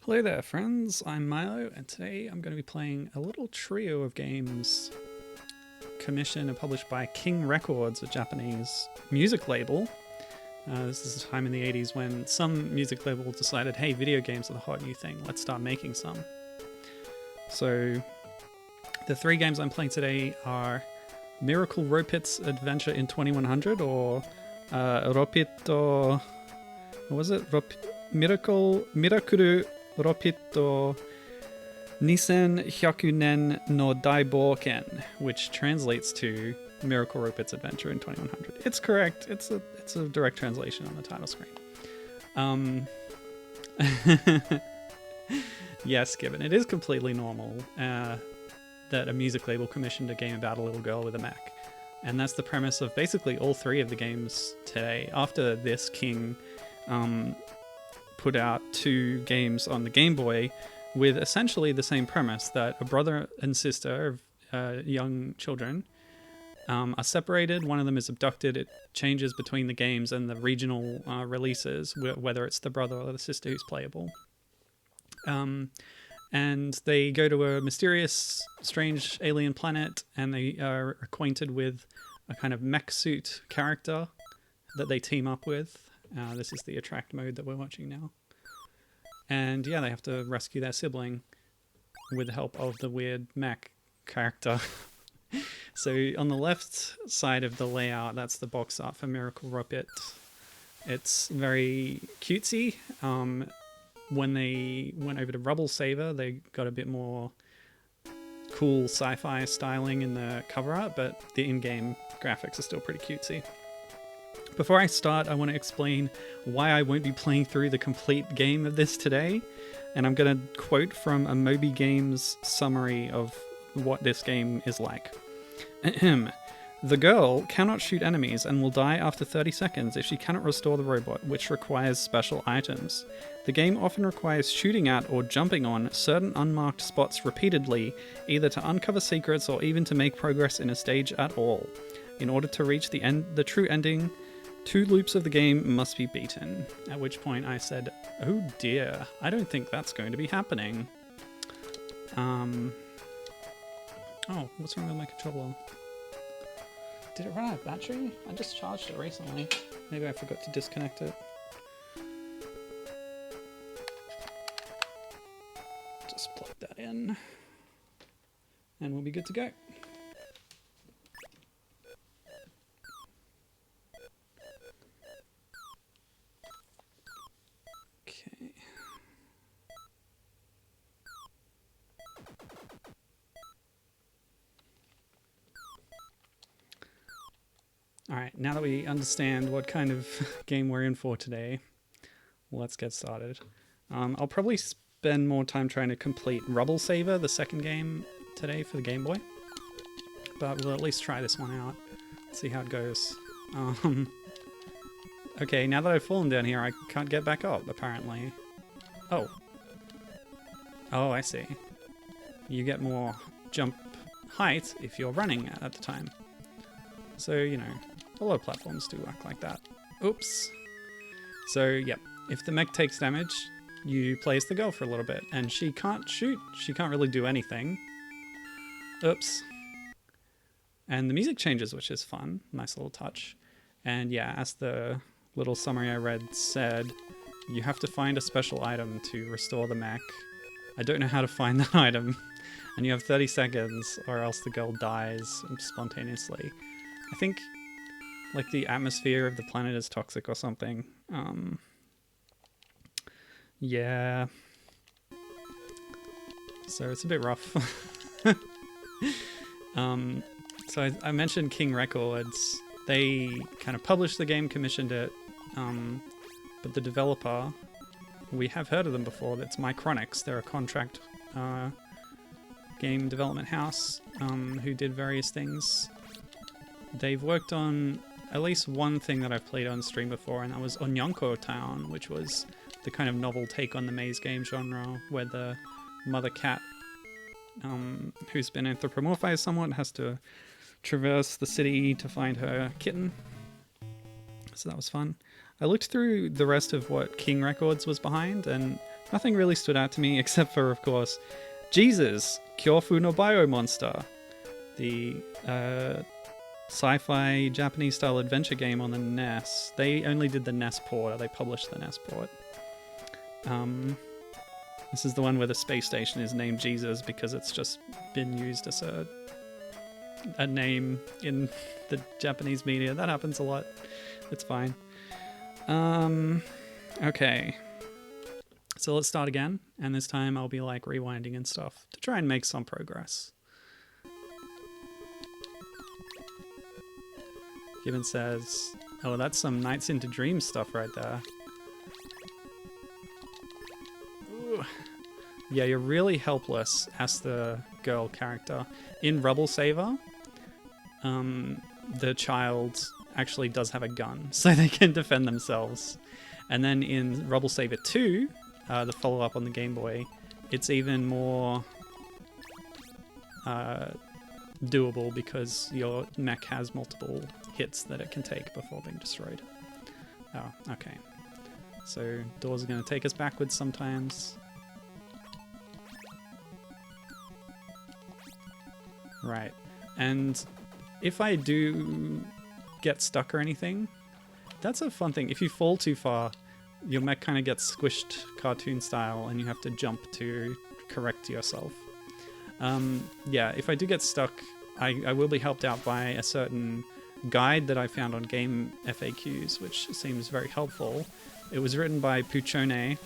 Hello there friends, I'm Milo and today I'm going to be playing a little trio of games commissioned and published by King Records, a Japanese music label. This is a time in the 80s when some music label decided, hey, video games are the hot new thing, let's start making some. So the three games I'm playing today are Miracle Ropit's Adventure in 2100, or Ropit, or what was it? Miracle Ropit Nisen Hyakunen no Daiboken, which translates to Miracle Ropit's Adventure in 2100. It's correct. It's a direct translation on the title screen. Yes, given it is completely normal that a music label commissioned a game about a little girl with a mech. And that's the premise of basically all three of the games today. After this, King put out two games on the Game Boy with essentially the same premise, that a brother and sister of young children are separated. One of them is abducted. It changes between the games and the regional releases, whether it's the brother or the sister who's playable. And they go to a mysterious, strange alien planet, and they are acquainted with a kind of mech suit character that they team up with. This is the attract mode that we're watching now. And yeah, they have to rescue their sibling with the help of the weird mech character. So on the left side of the layout, that's the box art for Miracle Ropit. It's very cutesy. When they went over to Rubble Saver, they got a bit more cool sci-fi styling in the cover art, but the in-game graphics are still pretty cutesy. Before I start, I want to explain why I won't be playing through the complete game of this today, and I'm going to quote from a Moby Games summary of what this game is like. The girl cannot shoot enemies and will die after 30 seconds if she cannot restore the robot, which requires special items. The game often requires shooting at or jumping on certain unmarked spots repeatedly, either to uncover secrets or even to make progress in a stage at all. In order to reach the true ending, 2 loops of the game must be beaten. At which point I said, oh dear, I don't think that's going to be happening. Oh, what's wrong with my controller? Did it run out of battery? I just charged it recently. Maybe I forgot to disconnect it. Just plug that in. And we'll be good to go. Okay. Alright, now that we understand what kind of game we're in for today, let's get started. I'll probably spend more time trying to complete Rubble Saver, the second game, today for the Game Boy. But we'll at least try this one out, see how it goes. Okay, now that I've fallen down here, I can't get back up, apparently. Oh. Oh, I see. You get more jump height if you're running at the time. So, you know, a lot of platforms do work like that. Oops. So, yep. If the mech takes damage, you play as the girl for a little bit. And she can't shoot. She can't really do anything. Oops. And the music changes, which is fun. Nice little touch. And yeah, as the little summary I read said, you have to find a special item to restore the mech. I don't know how to find that item. And you have 30 seconds or else the girl dies spontaneously. I think, like, the atmosphere of the planet is toxic or something. Yeah. So it's a bit rough. So I mentioned King Records. They kind of published the game, commissioned it, but the developer, we have heard of them before. That's Micronics. They're a contract game development house who did various things. They've worked on at least one thing that I've played on stream before, and that was Onyanko Town, which was the kind of novel take on the maze game genre, where the mother cat, who's been anthropomorphized somewhat, has to traverse the city to find her kitten. So that was fun. I looked through the rest of what King Records was behind, and Nothing really stood out to me except for, of course, Jesus, Kyofu no Bio Monster, the sci-fi Japanese-style adventure game on the NES. They only did the NES port, or they published the NES port. This is the one where the space station is named Jesus because it's just been used as a name in the Japanese media. That happens a lot. It's fine. Okay. So let's start again, and this time I'll be like rewinding and stuff to try and make some progress. Gibbon says, oh, that's some Nights into Dreams stuff right there. Ooh. Yeah, you're really helpless as the girl character. In Rubble Saver, the child actually does have a gun, so they can defend themselves. And then in Rubble Saver 2, the follow-up on the Game Boy, it's even more doable because your mech has multiple hits that it can take before being destroyed. Oh, okay. So doors are going to take us backwards sometimes. Right. And if I do get stuck or anything, that's a fun thing. If you fall too far, your mech kind of gets squished cartoon style and you have to jump to correct yourself. Yeah, if I do get stuck, I will be helped out by a certain guide that I found on Game FAQs, which seems very helpful. It was written by Puchone.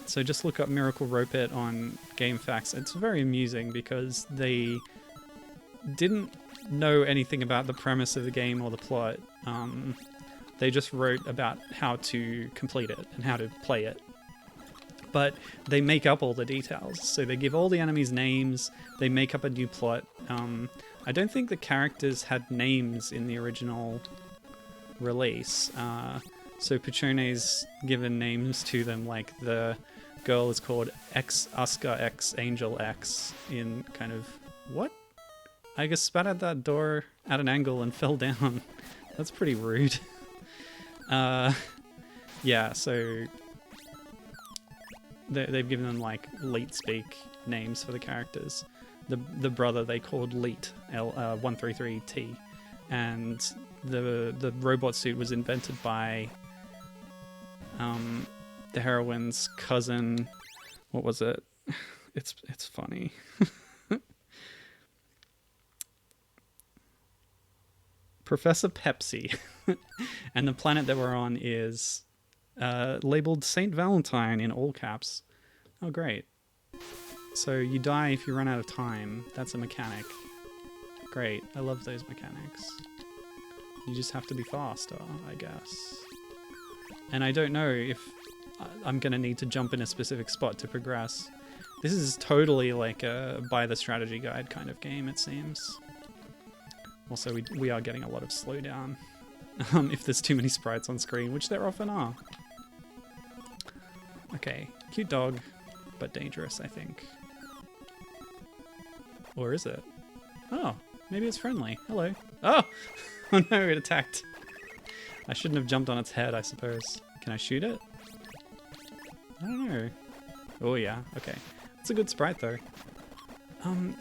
So just look up Miracle Ropit on GameFAQs. It's very amusing because they didn't know anything about the premise of the game or the plot. They just wrote about how to complete it and how to play it. But they make up all the details. So they give all the enemies names, they make up a new plot. I don't think the characters had names in the original release. So Puchone's given names to them, like the girl is called X Asuka X Angel X in kind of... What? I just spat at that door at an angle and fell down. That's pretty rude. Yeah, so they've given them like Leet speak names for the characters. The brother they called Leet, L133T, and the robot suit was invented by the heroine's cousin. What was it? It's funny. Professor Pepsi. And the planet that we're on is labeled Saint Valentine in all caps. Oh, great. So you die if you run out of time. That's a mechanic. Great. I love those mechanics. You just have to be faster, I guess. And I don't know if I'm going to need to jump in a specific spot to progress. This is totally like a buy the strategy guide kind of game, it seems. Also, we are getting a lot of slowdown if there's too many sprites on screen, which there often are. Okay, cute dog, but dangerous, I think. Or is it? Oh, maybe it's friendly. Hello. Oh! Oh no, it attacked. I shouldn't have jumped on its head, I suppose. Can I shoot it? I don't know. Oh yeah, okay. It's a good sprite though.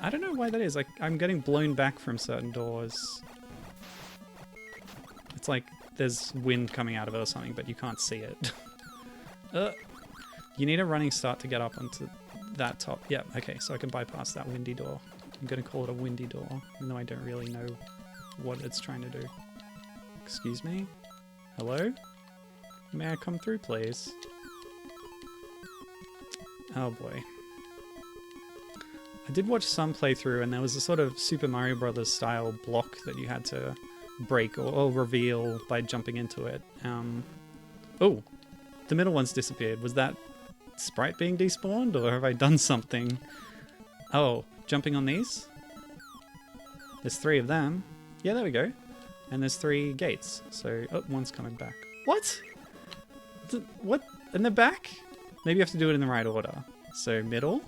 I don't know why that is. Like, I'm getting blown back from certain doors. It's like there's wind coming out of it or something, but you can't see it. You need a running start to get up onto that top. Yeah, okay, so I can bypass that windy door. I'm going to call it a windy door, even though I don't really know what it's trying to do. Excuse me? Hello? May I come through, please? Oh boy. I did watch some playthrough, and there was a sort of Super Mario Brothers style block that you had to break or reveal by jumping into it. Oh, the middle one's disappeared. Was that sprite being despawned, or have I done something? Oh, jumping on these? There's 3 of them. Yeah, there we go. And there's 3 gates. So, oh, one's coming back. What? What? In the back? Maybe you have to do it in the right order. So, middle.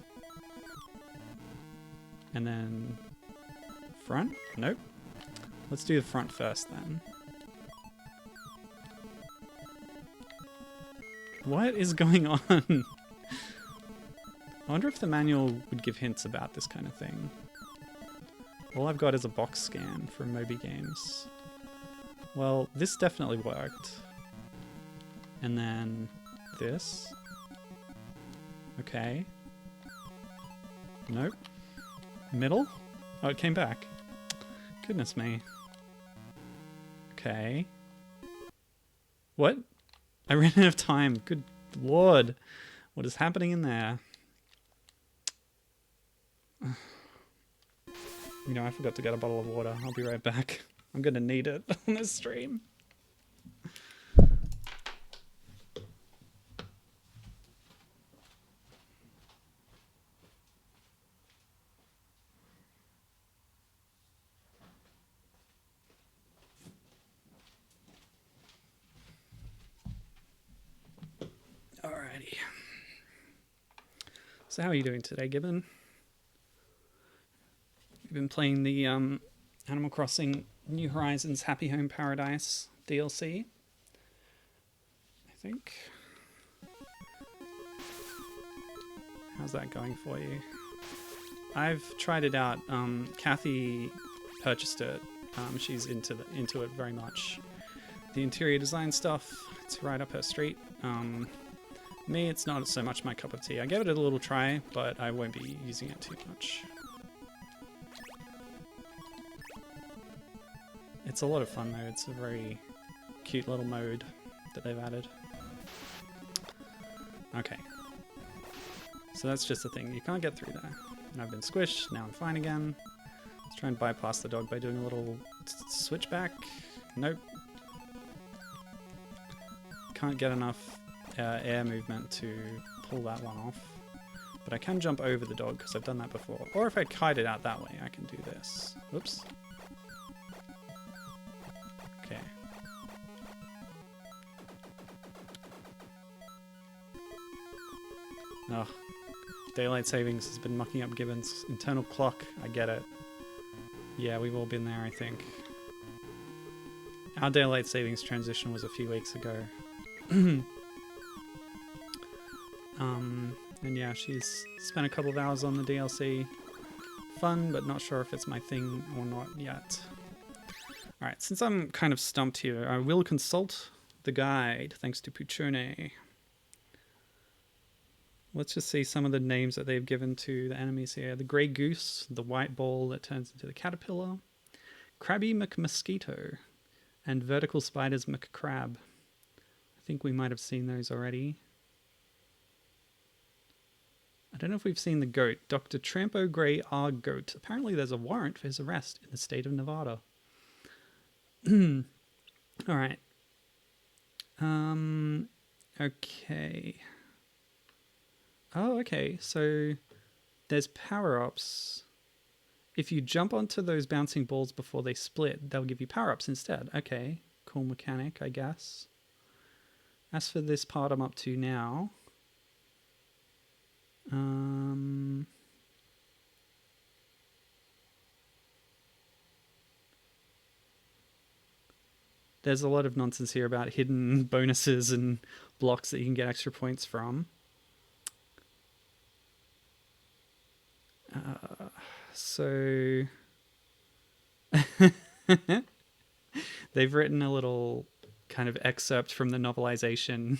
And then front? Nope. Let's do the front first then. What is going on? I wonder if the manual would give hints about this kind of thing. All I've got is a box scan from Moby Games. Well, this definitely worked. And then this. Okay. Nope. Middle? Oh, it came back. Goodness me. Okay. What? I ran out of time. Good lord. What is happening in there? You know, I forgot to get a bottle of water. I'll be right back. I'm gonna need it on this stream. Alrighty. So how are you doing today, Gibbon? You've been playing the Animal Crossing New Horizons Happy Home Paradise DLC, I think. How's that going for you? I've tried it out. Kathy purchased it. She's into it very much. The interior design stuff, it's right up her street. Me, it's not so much my cup of tea. I gave it a little try, but I won't be using it too much. It's a lot of fun though. It's a very cute little mode that they've added. Okay. So that's just the thing. You can't get through there. And I've been squished. Now I'm fine again. Let's try and bypass the dog by doing a little switchback. Nope. Can't get enough air movement to pull that one off. But I can jump over the dog because I've done that before. Or if I kite it out that way, I can do this. Oops. Okay. Oh, daylight savings has been mucking up Gibbon's internal clock. I get it. Yeah, we've all been there, I think. Our daylight savings transition was a few weeks ago. And yeah, she's spent a couple of hours on the DLC. Fun, but not sure if it's my thing or not yet. Alright, since I'm kind of stumped here, I will consult the guide, thanks to Puchone. Let's just see some of the names that they've given to the enemies here. The grey goose, the white ball that turns into the caterpillar, crabby McMosquito, and vertical spiders McCrab. I think we might have seen those already. I don't know if we've seen the goat. Dr. Trampo Gray R. Goat. Apparently there's a warrant for his arrest in the state of Nevada. Alright. Okay. Oh, okay. So there's power-ups. If you jump onto those bouncing balls before they split, they'll give you power-ups instead. Okay. Cool mechanic, I guess. As for this part I'm up to now... there's a lot of nonsense here about hidden bonuses and blocks that you can get extra points from. So they've written a little kind of excerpt from the novelization,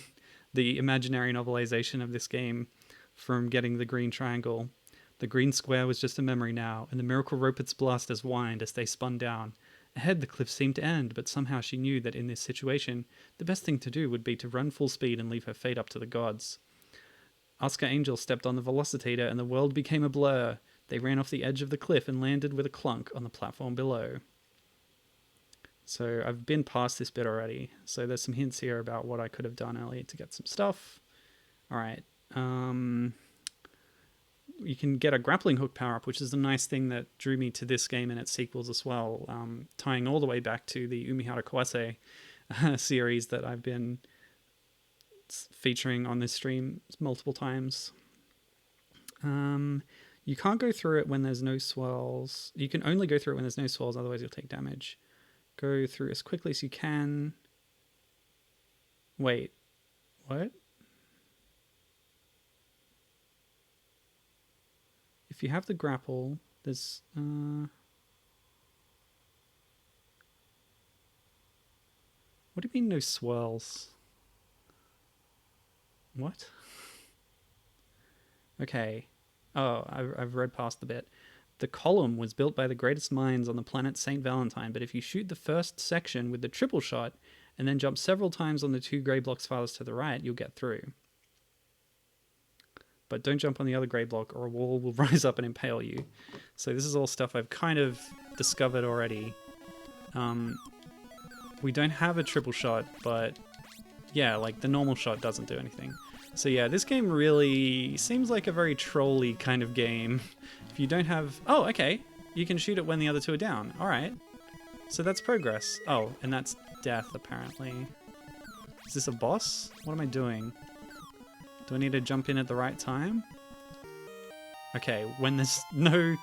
the imaginary novelization of this game, from getting the green triangle. The green square was just a memory now, and the miracle Ropit's blasters whined as they spun down. Ahead the cliff seemed to end, but somehow she knew that in this situation, the best thing to do would be to run full speed and leave her fate up to the gods. Oscar Angel stepped on the velocitator and the world became a blur. They ran off the edge of the cliff and landed with a clunk on the platform below. So I've been past this bit already. So there's some hints here about what I could have done earlier to get some stuff. Alright. You can get a grappling hook power-up, which is a nice thing that drew me to this game and its sequels as well, tying all the way back to the Umihara Kawase series that I've been featuring on this stream multiple times. You can't go through it when there's no swirls. You can only go through it when there's no swirls, otherwise you'll take damage. Go through as quickly as you can. Wait, what? if you have the grapple, there's... What do you mean no swirls? What? Okay. Oh, I've read past the bit. The column was built by the greatest minds on the planet St. Valentine, but if you shoot the first section with the triple shot and then jump several times on the 2 grey blocks farthest to the right, you'll get through. But don't jump on the other grey block or a wall will rise up and impale you. So this is all stuff I've kind of discovered already. We don't have a triple shot, but yeah, like the normal shot doesn't do anything. So yeah, this game really seems like a very trolly kind of game. If you don't have... Oh, okay. You can shoot it when the other 2 are down. Alright. So that's progress. Oh, and that's death, apparently. Is this a boss? What am I doing? Do I need to jump in at the right time? Okay, when there's no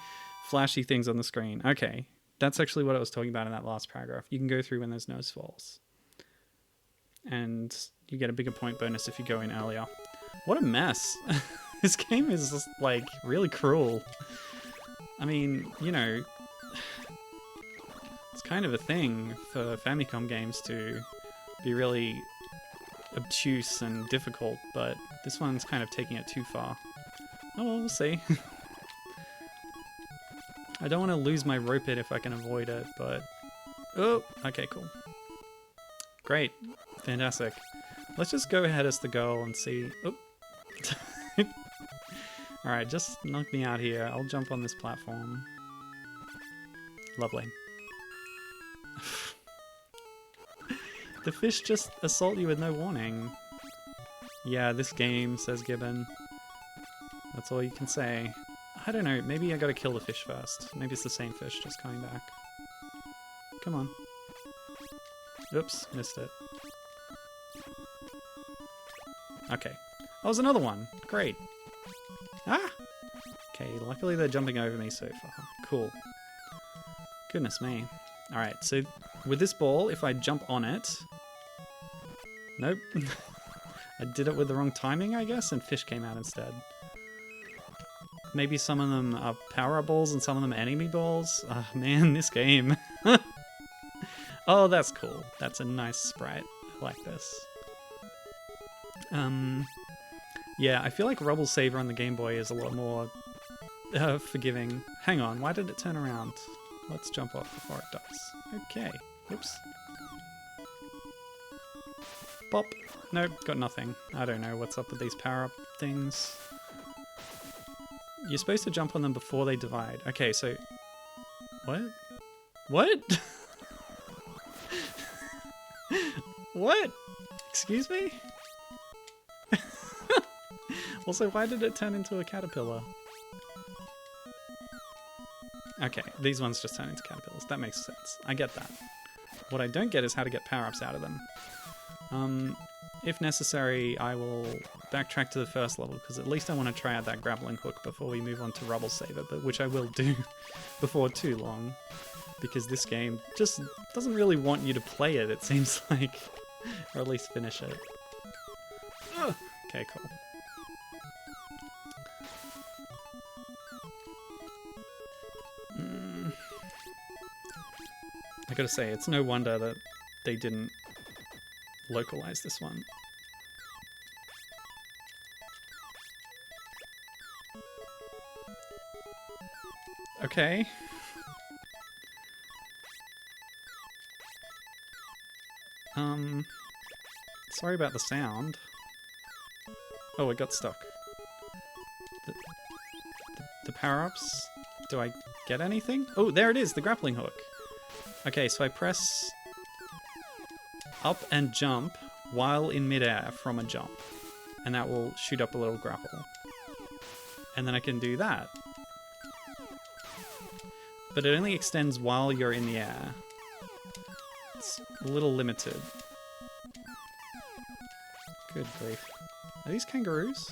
flashy things on the screen. Okay, that's actually what I was talking about in that last paragraph. You can go through when there's no swirls. And you get a bigger point bonus if you go in earlier. What a mess. This game is just, like, really cruel. I mean, you know, it's kind of a thing for Famicom games to be really obtuse and difficult, but this one's kind of taking it too far. Oh, well, we'll see. I don't want to lose my Ropit if I can avoid it, but... Oh, okay, cool. Great. Fantastic. Let's just go ahead as the goal and see... Oh. Alright, just knock me out here. I'll jump on this platform. Lovely. The fish just assault you with no warning. Yeah, this game, says Gibbon. That's all you can say. I don't know, maybe I gotta kill the fish first. Maybe it's the same fish just coming back. Come on. Oops, missed it. Okay. Oh, there's another one. Great. Ah! Okay, luckily they're jumping over me so far. Cool. Goodness me. Alright, so with this ball, if I jump on it... Nope. I did it with the wrong timing, I guess, and fish came out instead. Maybe some of them are power-up balls and some of them are enemy balls. Oh, man, this game. Oh, that's cool. That's a nice sprite. I like this. Yeah, I feel like Rubble Saver on the Game Boy is a lot more forgiving. Hang on, why did it turn around? Let's jump off before it does. Okay. Oops. Pop. Nope, got nothing. I don't know what's up with these power-up things. You're supposed to jump on them before they divide. Okay, so... What? What? What? Excuse me? Also, why did it turn into a caterpillar? Okay, these ones just turn into caterpillars. That makes sense. I get that. What I don't get is how to get power-ups out of them. If necessary, I will backtrack to the first level, because at least I want to try out that grappling hook before we move on to Rubble Saver, but which I will do before too long, because this game just doesn't really want you to play it, it seems like. Or at least finish it. Ugh. Okay, cool. I gotta say, it's no wonder that they didn't localize this one. Okay. Sorry about the sound. Oh, it got stuck. The power-ups? Do I get anything? Oh, there it is, the grappling hook. Okay, so I press up and jump while in midair from a jump. And that will shoot up a little grapple. And then I can do that. But it only extends while you're in the air. It's a little limited. Good grief. Are these kangaroos?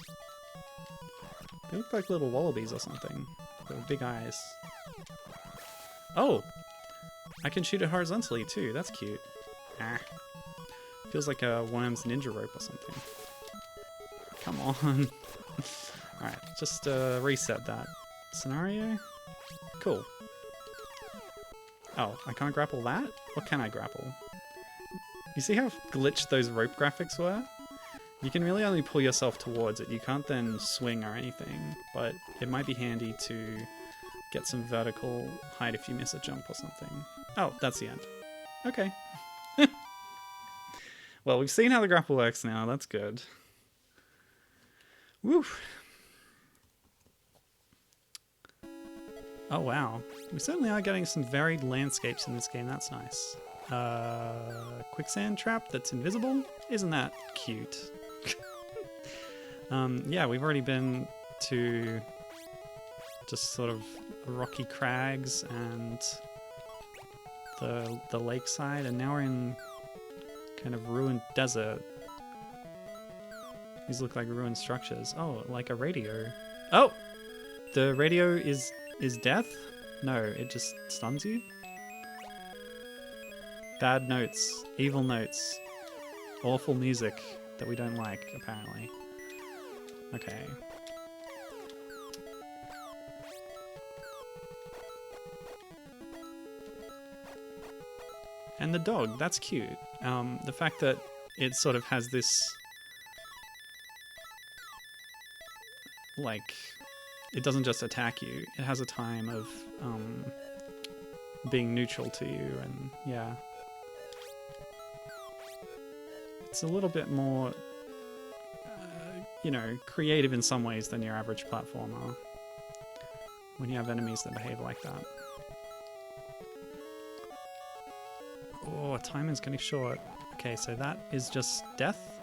They look like little wallabies or something. With big eyes. Oh! I can shoot it horizontally too, that's cute. Ah. Feels like a Worm's ninja rope or something. Come on. Alright, just reset that. scenario. Cool. Oh, I can't grapple that? What can I grapple? You see how glitched those rope graphics were? You can really only pull yourself towards it. You can't then swing or anything, but it might be handy to get some vertical height if you miss a jump or something. Oh, that's the end. Okay. Well, we've seen how the grapple works now. That's good. Woo! Oh, wow. We certainly are getting some varied landscapes in this game. That's nice. Quicksand trap that's invisible? Isn't that cute? Yeah, we've already been to just sort of rocky crags and the lakeside, and now we're in kind of ruined desert. These look like ruined structures. Oh, like a radio. Oh! The radio is death? No, it just stuns you? Bad notes. Evil notes. Awful music that we don't like, apparently. Okay. And the dog, that's cute. The fact that it sort of has this, like, it doesn't just attack you, it has a time of being neutral to you, and yeah. It's a little bit more, you know, creative in some ways than your average platformer when you have enemies that behave like that. Oh, timing's getting short. Okay, so that is just death.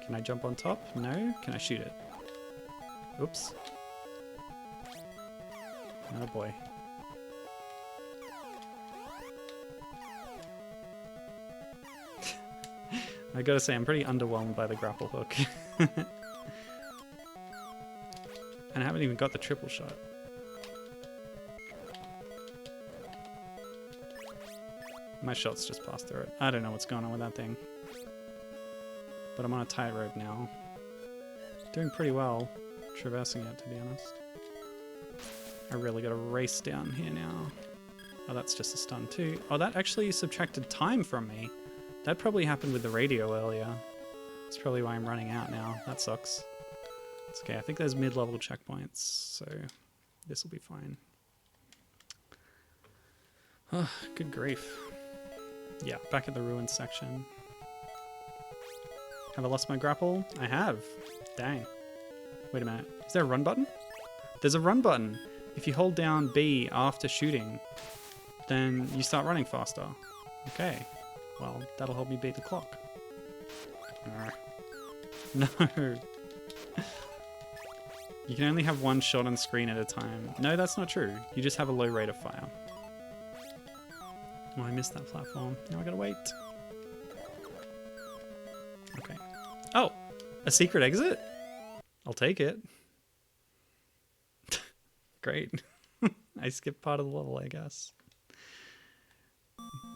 Can I jump on top? No. Can I shoot it? Oops. Oh boy. I gotta say, I'm pretty underwhelmed by the grapple hook. And I haven't even got the triple shot. My shot's just passed through it. I don't know what's going on with that thing. But I'm on a tightrope now. Doing pretty well traversing it, to be honest. I really gotta race down here now. Oh, that's just a stun too. Oh, that actually subtracted time from me. That probably happened with the radio earlier. That's probably why I'm running out now. That sucks. It's okay, I think there's mid-level checkpoints, so this will be fine. Oh, good grief. Yeah, back at the ruins section. Have I lost my grapple? I have. Dang. Wait a minute. Is there a run button? There's a run button. If you hold down B after shooting, then you start running faster. Okay. Well, that'll help me beat the clock. No. You can only have one shot on screen at a time. No, that's not true. You just have a low rate of fire. Oh, I missed that platform. Now I gotta wait. Okay. Oh! A secret exit? I'll take it. Great. I skipped part of the level, I guess.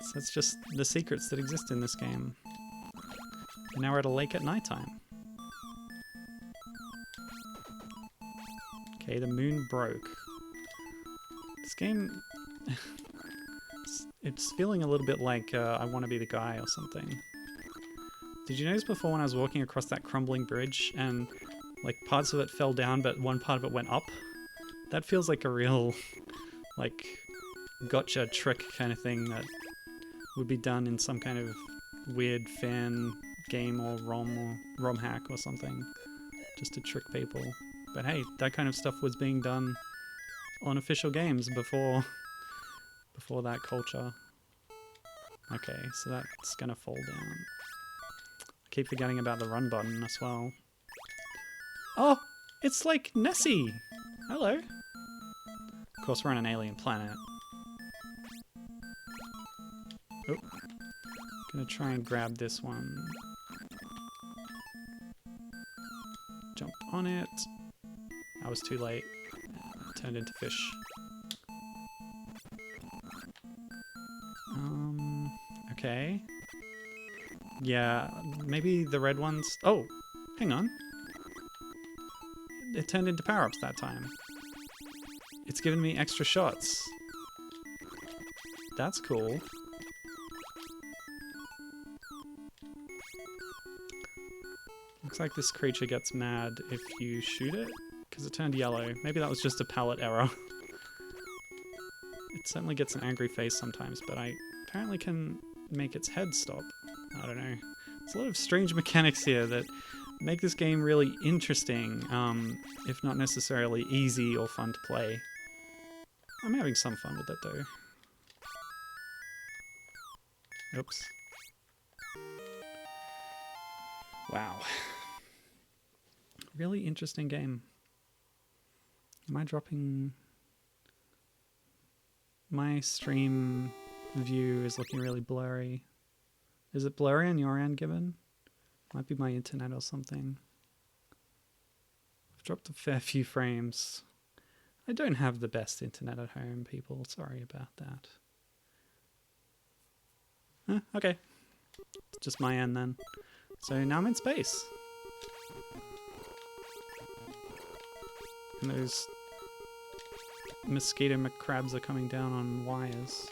So it's just the secrets that exist in this game. And now we're at a lake at nighttime. Okay, the moon broke. This game... It's feeling a little bit like I Want to Be the Guy or something. Did you notice before when I was walking across that crumbling bridge and like parts of it fell down but one part of it went up? That feels like a real like gotcha trick kind of thing that would be done in some kind of weird fan game or ROM hack or something just to trick people. But hey, that kind of stuff was being done on official games before that culture. Okay, so that's gonna fall down. I keep forgetting about the run button as well. Oh, it's like Nessie! Hello. Of course, we're on an alien planet. Oh, gonna try and grab this one. Jump on it. I was too late. Turned into fish. Okay. Yeah, maybe the red ones... Oh, hang on. it turned into power-ups that time. It's given me extra shots. That's cool. Looks like this creature gets mad if you shoot it, because it turned yellow. Maybe that was just a palette error. It certainly gets an angry face sometimes, but I apparently can make its head stop. I don't know. There's a lot of strange mechanics here that make this game really interesting, if not necessarily easy or fun to play. I'm having some fun with it though. Oops. Wow. Really interesting game. Am I dropping... My stream view is looking really blurry. Is it blurry on your end, Gibbon? Might be my internet or something. I've dropped a fair few frames. I don't have the best internet at home, people. Sorry about that. Okay. It's just my end then. So now I'm in space. And those mosquito crabs are coming down on wires.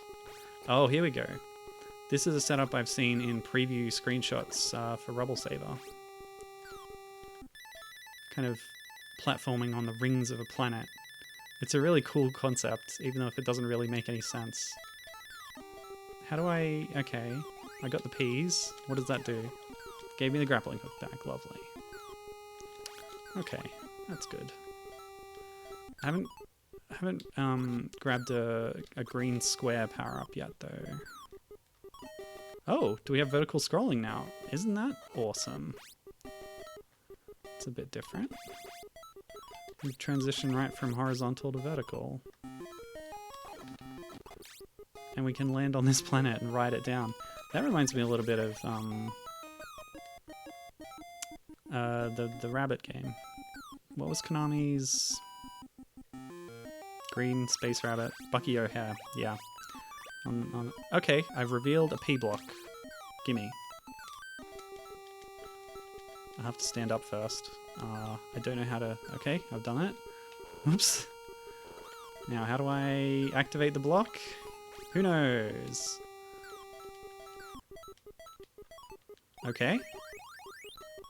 Oh, here we go. This is a setup I've seen in preview screenshots for Rubble Saver. Kind of platforming on the rings of a planet. It's a really cool concept, even though if it doesn't really make any sense. How do I... Okay, I got the peas. What does that do? Gave me the grappling hook back. Lovely. Okay, that's good. I haven't grabbed a green square power-up yet, though. Oh, do we have vertical scrolling now? Isn't that awesome? It's a bit different. We transition right from horizontal to vertical. And we can land on this planet and ride it down. That reminds me a little bit of the rabbit game. What was Konami's green space rabbit? Bucky O'Hare, yeah. Okay, I've revealed a P block. Gimme. I have to stand up first. I don't know how to... Okay, I've done it. Oops. Now, how do I activate the block? Who knows? Okay.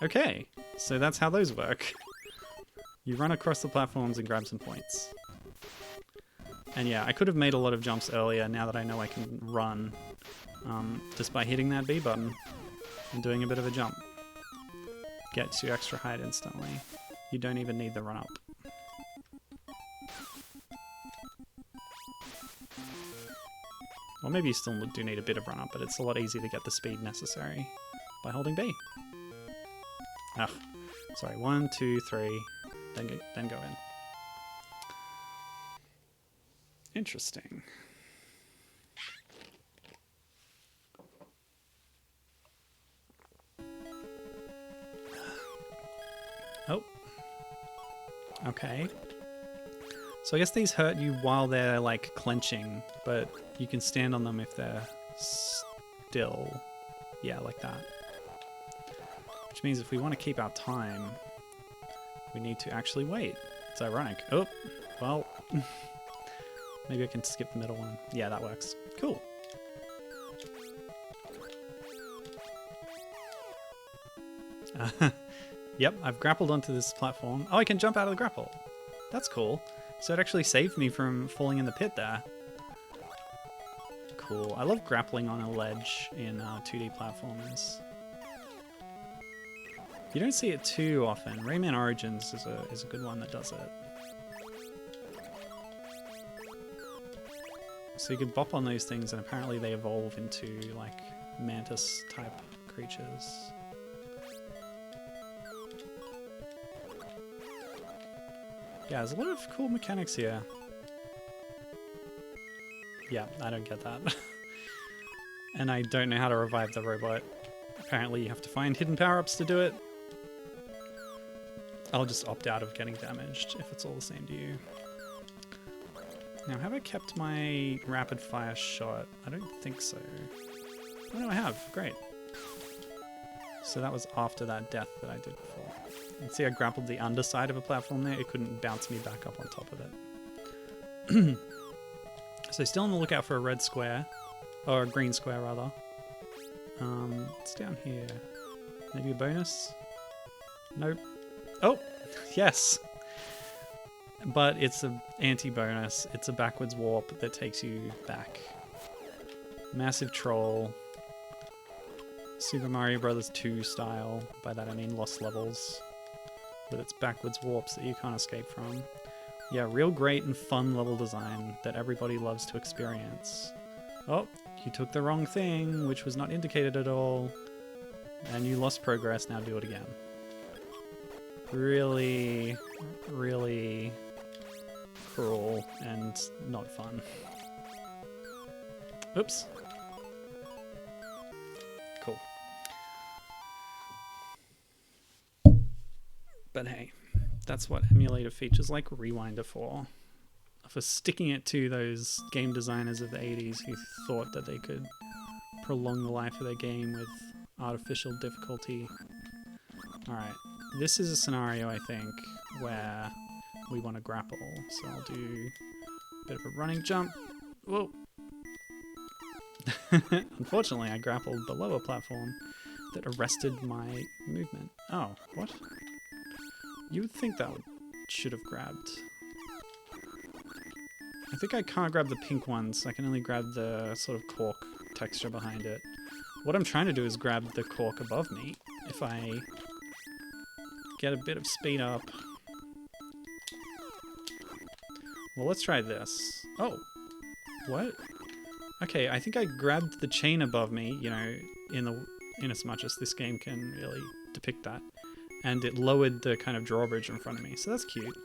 Okay, so that's how those work. You run across the platforms and grab some points. And yeah, I could have made a lot of jumps earlier now that I know I can run. Just by hitting that B button and doing a bit of a jump. Gets you extra height instantly. You don't even need the run up. Or maybe you still do need a bit of run up, but it's a lot easier to get the speed necessary by holding B. Ugh. Sorry, 1, 2, 3, then go in. Interesting. Oh. Okay. So I guess these hurt you while they're like clenching, but you can stand on them if they're still. Yeah, like that. Which means if we want to keep our time, we need to actually wait. It's ironic. Oh, well. Maybe I can skip the middle one. Yeah, that works. Cool. Yep, I've grappled onto this platform. Oh, I can jump out of the grapple. That's cool. So it actually saved me from falling in the pit there. Cool. I love grappling on a ledge in 2D platformers. You don't see it too often. Rayman Origins is a good one that does it. So you can bop on those things and apparently they evolve into like mantis type creatures. Yeah, there's a lot of cool mechanics here. Yeah, I don't get that. And I don't know how to revive the robot. Apparently you have to find hidden power-ups to do it. I'll just opt out of getting damaged if it's all the same to you. Now, have I kept my rapid fire shot? I don't think so. Oh no, I have. Great. So that was after that death that I did before. You see I grappled the underside of a platform there, it couldn't bounce me back up on top of it. So still on the lookout for a red square, or a green square rather. It's down here. Maybe a bonus? Nope. Oh, yes! But it's an anti-bonus. It's a backwards warp that takes you back. Massive troll. Super Mario Bros. 2 style. By that I mean lost levels. With its backwards warps that you can't escape from. Yeah, real great and fun level design that everybody loves to experience. Oh, you took the wrong thing, which was not indicated at all. And you lost progress, now do it again. Really, really cruel and not fun. Oops. Cool. But hey, that's what emulator features like Rewind are for sticking it to those game designers of the 80s who thought that they could prolong the life of their game with artificial difficulty. Alright, this is a scenario, I think, where we want to grapple, so I'll do a bit of a running jump. Whoa! Unfortunately, I grappled below a platform that arrested my movement. Oh, what? You would think that should have grabbed. I think I can't grab the pink ones, I can only grab the sort of cork texture behind it. What I'm trying to do is grab the cork above me. If I get a bit of speed up. Well, let's try this. Oh, what? Okay, I think I grabbed the chain above me, you know, in as much as this game can really depict that. And it lowered the kind of drawbridge in front of me, so that's cute.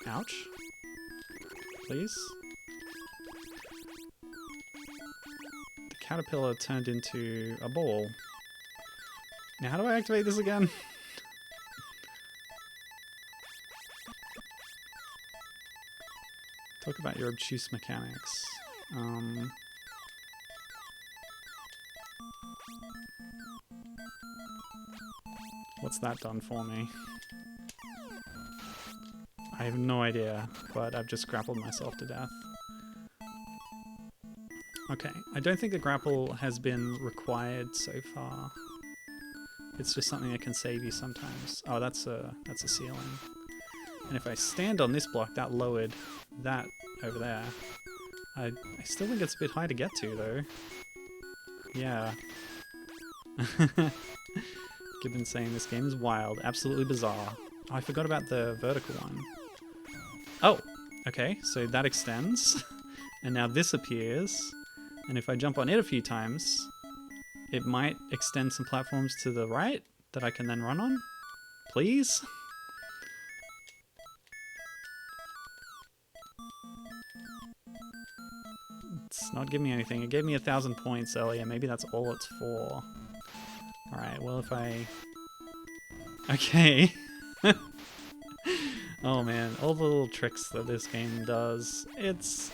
Ouch. Please? The caterpillar turned into a ball. Now how do I activate this again? Talk about your obtuse mechanics. What's that done for me? I have no idea, but I've just grappled myself to death. Okay, I don't think the grapple has been required so far. It's just something that can save you sometimes. Oh, that's a ceiling. And if I stand on this block, that lowered that over there. I still think it's a bit high to get to, though. Yeah. Gibbon saying this game is wild, absolutely bizarre. Oh, I forgot about the vertical one. Oh, okay, so that extends. And now this appears. And if I jump on it a few times, it might extend some platforms to the right that I can then run on. Please? It's not giving me anything. It gave me 1,000 points earlier. Maybe that's all it's for. Alright, well if I... Okay. Oh man, all the little tricks that this game does. It's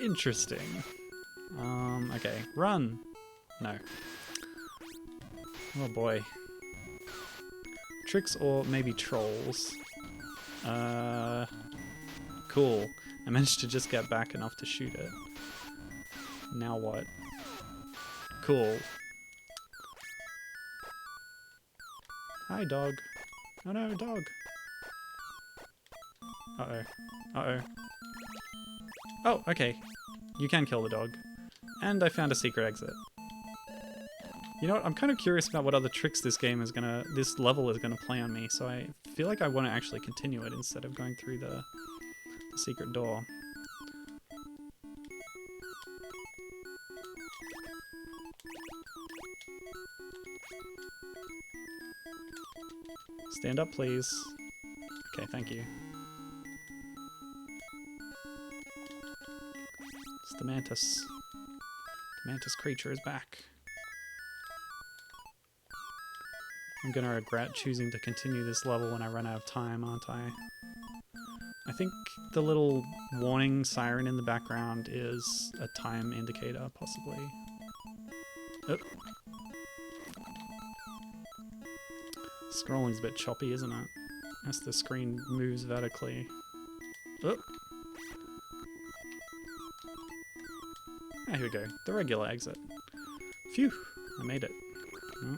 interesting. Okay, run! No. Oh boy. Tricks or maybe trolls. Cool. I managed to just get back enough to shoot it. Now what? Cool. Hi, dog. Oh no, dog. Uh-oh. Uh-oh. Oh, okay. You can kill the dog. And I found a secret exit. You know what? I'm kind of curious about what other tricks this level is gonna play on me, so I feel like I want to actually continue it instead of going through the secret door. Stand up, please. Okay, thank you. It's the mantis. The mantis creature is back. I'm gonna regret choosing to continue this level when I run out of time, aren't I? I think the little warning siren in the background is a time indicator, possibly. Oh. Scrolling's a bit choppy, isn't it? As the screen moves vertically. Oh. Ah, here we go. The regular exit. Phew! I made it. Oh.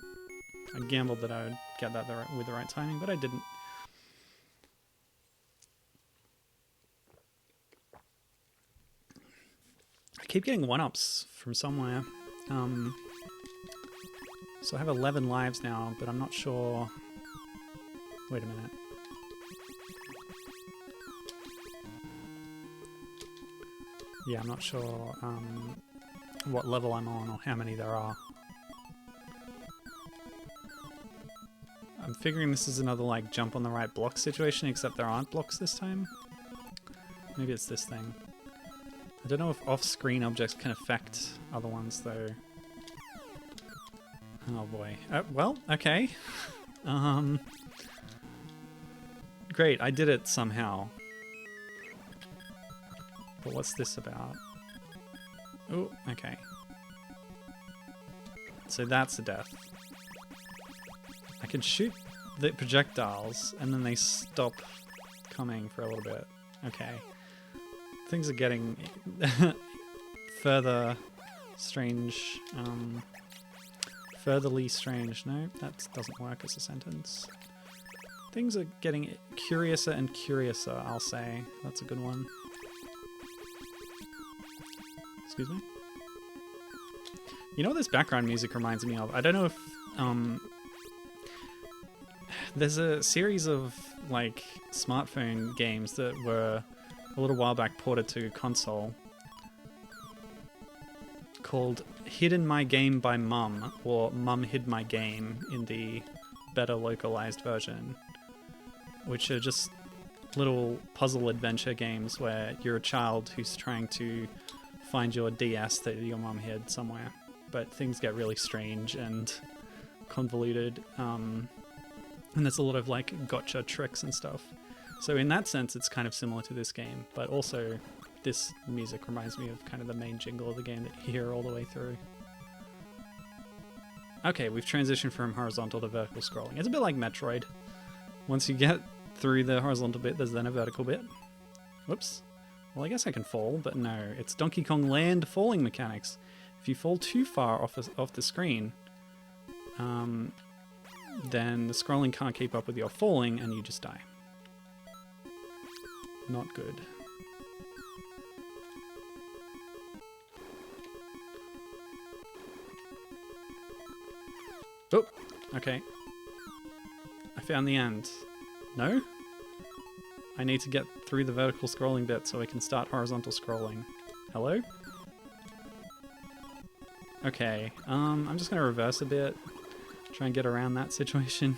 I gambled that I would get that with the right timing, but I didn't. I keep getting 1-ups from somewhere. So I have 11 lives now, but I'm not sure... Wait a minute. Yeah, I'm not sure what level I'm on or how many there are. I'm figuring this is another like jump on the right block situation, except there aren't blocks this time. Maybe it's this thing. I don't know if off-screen objects can affect other ones though. Oh boy. Well, okay. Great, I did it somehow. But what's this about? Oh, okay. So that's a death. I can shoot the projectiles and then they stop coming for a little bit. Okay. Things are getting further strange. Furtherly strange. No, that doesn't work as a sentence. Things are getting curiouser and curiouser, I'll say. That's a good one. Excuse me? You know what this background music reminds me of? I don't know if... there's a series of, like, smartphone games that were a little while back ported to console called Hidden My Game by Mum, or Mum Hid My Game in the better localized version, which are just little puzzle adventure games where you're a child who's trying to find your DS that your mum hid somewhere, but things get really strange and convoluted, and there's a lot of like gotcha tricks and stuff. So in that sense it's kind of similar to this game, but also this music reminds me of kind of the main jingle of the game that you hear all the way through. Okay, we've transitioned from horizontal to vertical scrolling. It's a bit like Metroid. Once you get through the horizontal bit, there's then a vertical bit. Whoops. Well, I guess I can fall, but no. It's Donkey Kong Land falling mechanics. If you fall too far off the screen, then the scrolling can't keep up with your falling and you just die. Not good. Oh, okay. I found the end. No? I need to get through the vertical scrolling bit so I can start horizontal scrolling. Hello? Okay, I'm just gonna reverse a bit. Try and get around that situation.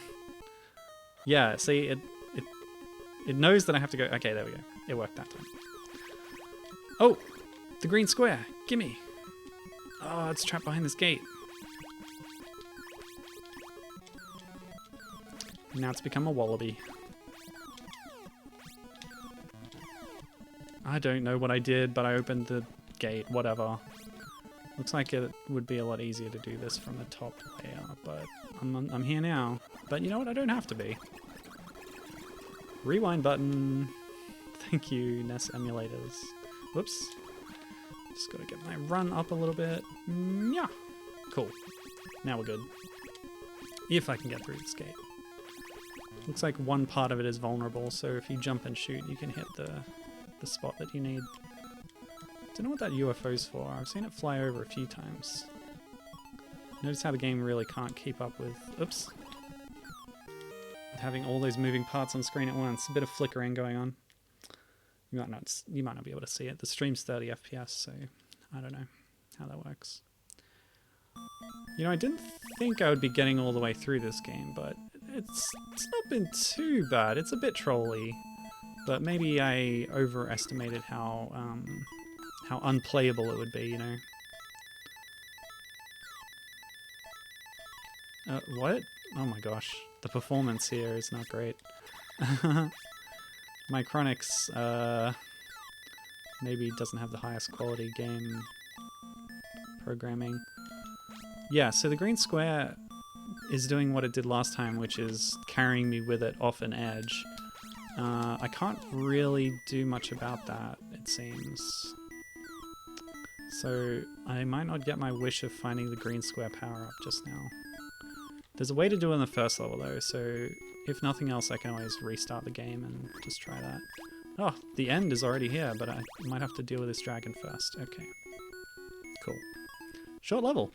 Yeah, see, it knows that I have to go... Okay, there we go. It worked that time. Oh! The green square! Gimme! Oh, it's trapped behind this gate. Now it's become a wallaby. I don't know what I did, but I opened the gate, whatever. Looks like it would be a lot easier to do this from the top layer, but I'm here now. But you know what? I don't have to be. Rewind button. Thank you, NES emulators. Whoops. Just gotta get my run up a little bit. Yeah. Cool. Now we're good. If I can get through this gate. Looks like one part of it is vulnerable, so if you jump and shoot, you can hit the spot that you need. Don't know what that UFO's for. I've seen it fly over a few times. Notice how the game really can't keep up with... Oops. With having all those moving parts on screen at once. A bit of flickering going on. You might not be able to see it. The stream's 30 FPS, so I don't know how that works. You know, I didn't think I would be getting all the way through this game, but it's not been too bad. It's a bit trolly, but maybe I overestimated how unplayable it would be, you know. What? Oh my gosh. The performance here is not great. Micronics, maybe doesn't have the highest quality game programming. Yeah, so the green square is doing what it did last time, which is carrying me with it off an edge. I can't really do much about that, it seems. So I might not get my wish of finding the green square power-up just now. There's a way to do it in the first level though, so if nothing else I can always restart the game and just try that. Oh, the end is already here, but I might have to deal with this dragon first. Okay. Cool. Short level.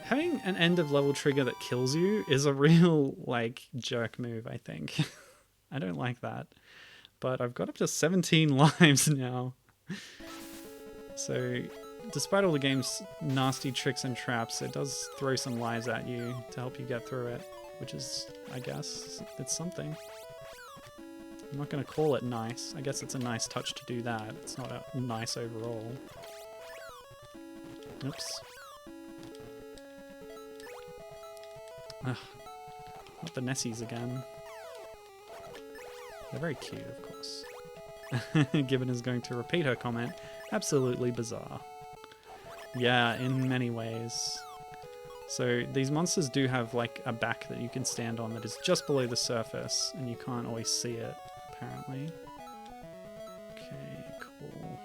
Having an end of level trigger that kills you is a real, like, jerk move, I think. I don't like that. But I've got up to 17 lives now. So, despite all the game's nasty tricks and traps, it does throw some lives at you to help you get through it. Which is, I guess, it's something. I'm not going to call it nice. I guess it's a nice touch to do that. It's not a nice overall. Oops. Ugh. Not the Nessies again. They're very cute, of course. Gibbon is going to repeat her comment. Absolutely bizarre. Yeah, in many ways. So these monsters do have like a back that you can stand on that is just below the surface, and you can't always see it, apparently. Okay, cool.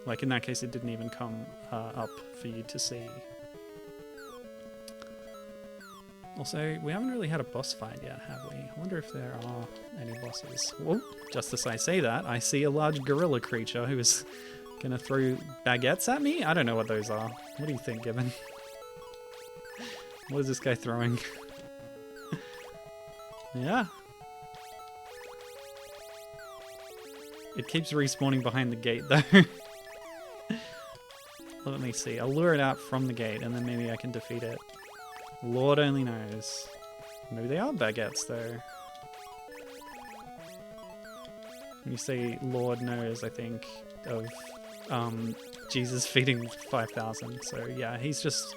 Like in that case, it didn't even come up for you to see. Also, we haven't really had a boss fight yet, have we? I wonder if there are any bosses. Well, just as I say that, I see a large gorilla creature who is gonna throw baguettes at me? I don't know what those are. What do you think, Gibbon? What is this guy throwing? Yeah. It keeps respawning behind the gate, though. Let me see. I'll lure it out from the gate, and then maybe I can defeat it. Lord only knows. Maybe they are baguettes, though. When you say Lord knows, I think of Jesus feeding 5,000. So yeah, he's just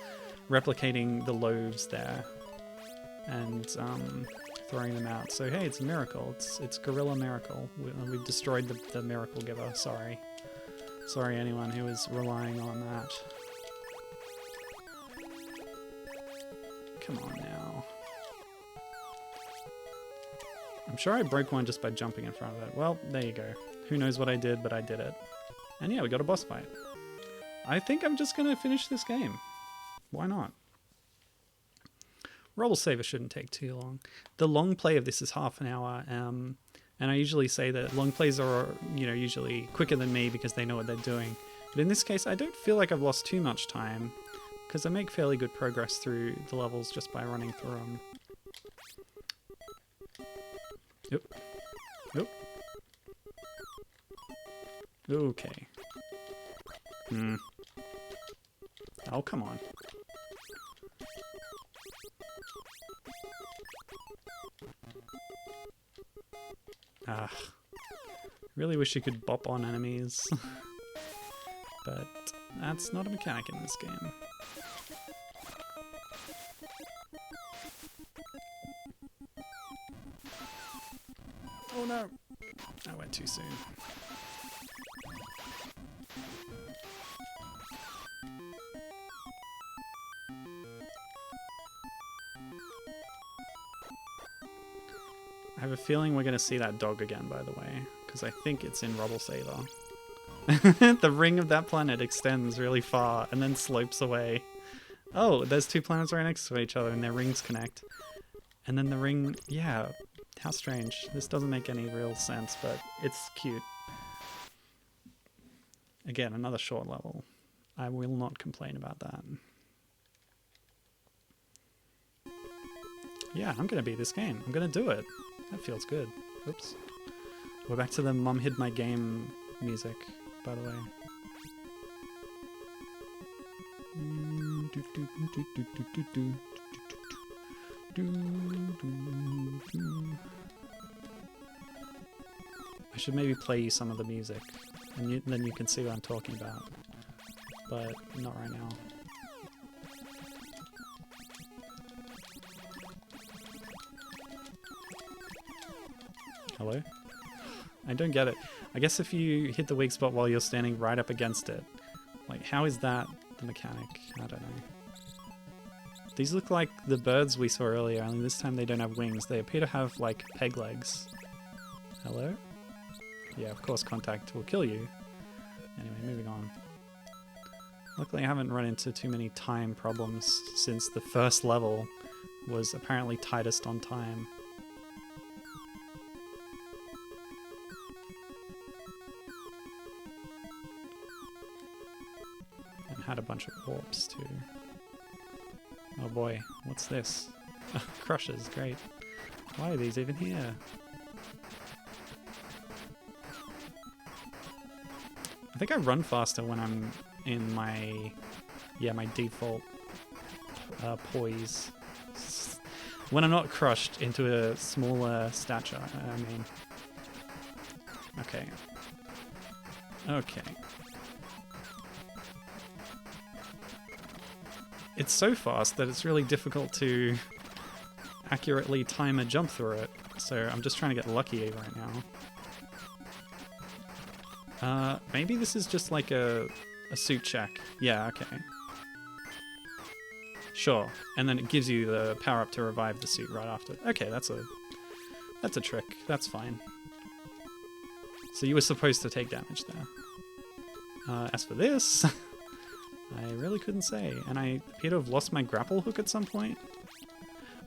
replicating the loaves there and throwing them out. So hey, it's a miracle. It's Gorilla Miracle. We've destroyed the Miracle Giver. Sorry anyone who is relying on that. Come on now. I'm sure I broke one just by jumping in front of it. Well, there you go. Who knows what I did, but I did it. And yeah, we got a boss fight. I think I'm just gonna finish this game. Why not? Rubble Saver shouldn't take too long. The long play of this is half an hour, and I usually say that long plays are, usually quicker than me because they know what they're doing. But in this case, I don't feel like I've lost too much time because I make fairly good progress through the levels just by running through them. Yep. Yep. Okay. Oh, come on. Really wish you could bop on enemies. But that's not a mechanic in this game. Oh no! I went too soon. I have a feeling we're going to see that dog again, by the way, because I think it's in Rubble Saver. The ring of that planet extends really far and then slopes away. Oh, there's two planets right next to each other and their rings connect. And then the ring, yeah, how strange. This doesn't make any real sense, but it's cute. Again, another short level. I will not complain about that. Yeah, I'm going to beat this game. I'm going to do it. That feels good. Oops. We're back to the Mum Hid My Game music, by the way. I should maybe play you some of the music, and then you can see what I'm talking about. But not right now. Hello? I don't get it. I guess if you hit the weak spot while you're standing right up against it, like how is that the mechanic? I don't know. These look like the birds we saw earlier, only this time they don't have wings. They appear to have, like, peg legs. Hello? Yeah, of course contact will kill you. Anyway, moving on. Luckily I haven't run into too many time problems since the first level was apparently tightest on time. And had a bunch of warps too. Oh boy, what's this? Oh, crushes, great. Why are these even here? I think I run faster when I'm in my, my default poise. When I'm not crushed into a smaller stature, I mean. Okay. Okay. It's so fast that it's really difficult to accurately time a jump through it, so I'm just trying to get lucky right now. Maybe this is just like a suit check. Yeah, okay. Sure, and then it gives you the power up to revive the suit right after. Okay, that's a trick. That's fine. So you were supposed to take damage there. As for this, I really couldn't say, and I appear to have lost my grapple hook at some point.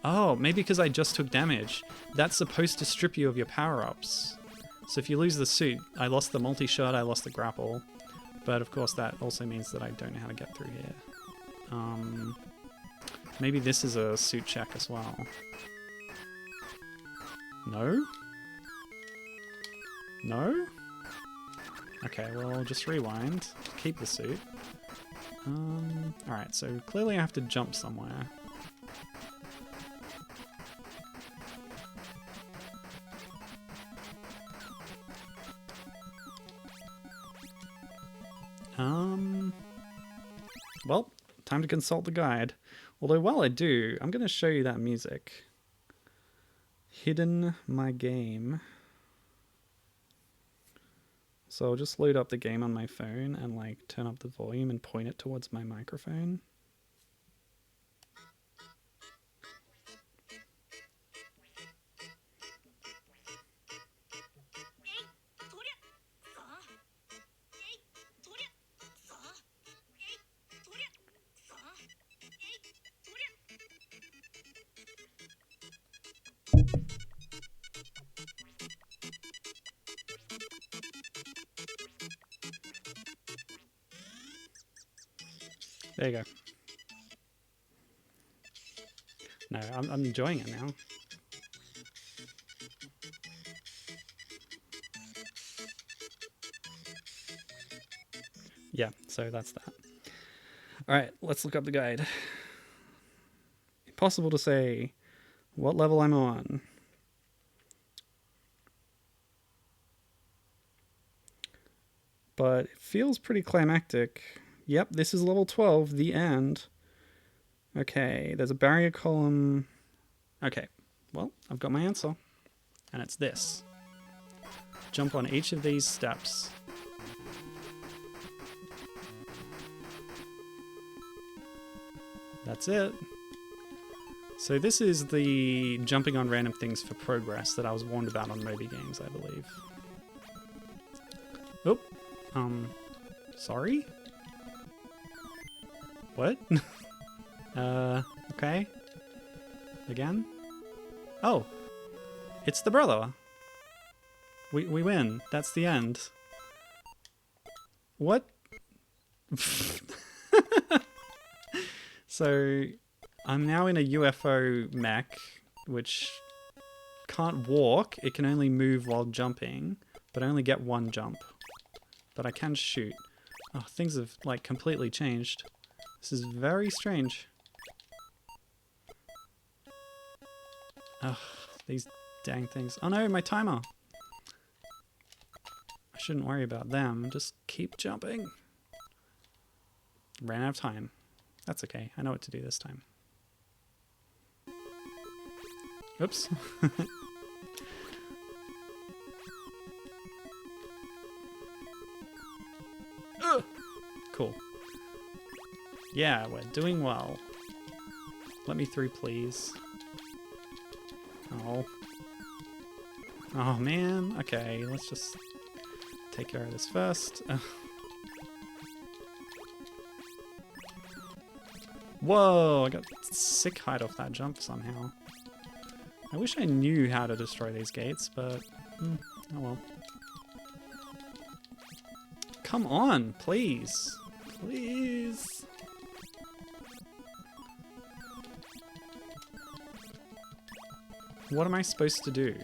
Oh, maybe because I just took damage. That's supposed to strip you of your power-ups. So if you lose the suit, I lost the multi-shot, I lost the grapple, but of course that also means that I don't know how to get through here. Maybe this is a suit check as well. No? No? Okay, well, I'll just rewind. Keep the suit. Alright, so clearly I have to jump somewhere. Well, time to consult the guide. Although while I do, I'm going to show you that music. Hidden my game. So I'll just load up the game on my phone and like turn up the volume and point it towards my microphone. There you go. No, I'm enjoying it now. Yeah, so that's that. Alright, let's look up the guide. Impossible to say what level I'm on. But it feels pretty climactic. Yep, this is level 12, the end. Okay, there's a barrier column. Okay, well, I've got my answer. And it's this. Jump on each of these steps. That's it. So this is the jumping on random things for progress that I was warned about on Moby Games, I believe. Oh, sorry? What? Okay. Again? Oh, it's the brother. We win. That's the end. What? So, I'm now in a UFO mech, which can't walk. It can only move while jumping, but I only get one jump. But I can shoot. Oh, things have, like, completely changed. This is very strange. Ugh, these dang things. Oh no, my timer! I shouldn't worry about them, just keep jumping. Ran out of time. That's okay, I know what to do this time. Oops. Cool. Yeah, we're doing well. Let me through, please. Oh. Oh, man. Okay, let's just take care of this first. Whoa, I got sick height off that jump somehow. I wish I knew how to destroy these gates, but oh well. Come on, please. Please. What am I supposed to do?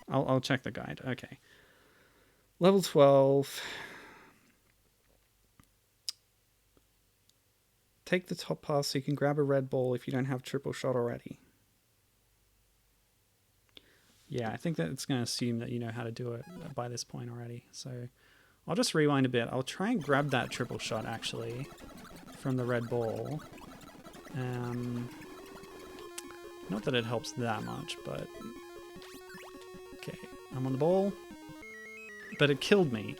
I'll check the guide. Okay. Level 12. Take the top path so you can grab a red ball if you don't have triple shot already. Yeah, I think that it's going to assume that you know how to do it by this point already. So I'll just rewind a bit. I'll try and grab that triple shot, actually, from the red ball. Not that it helps that much, but... Okay, I'm on the ball. But it killed me.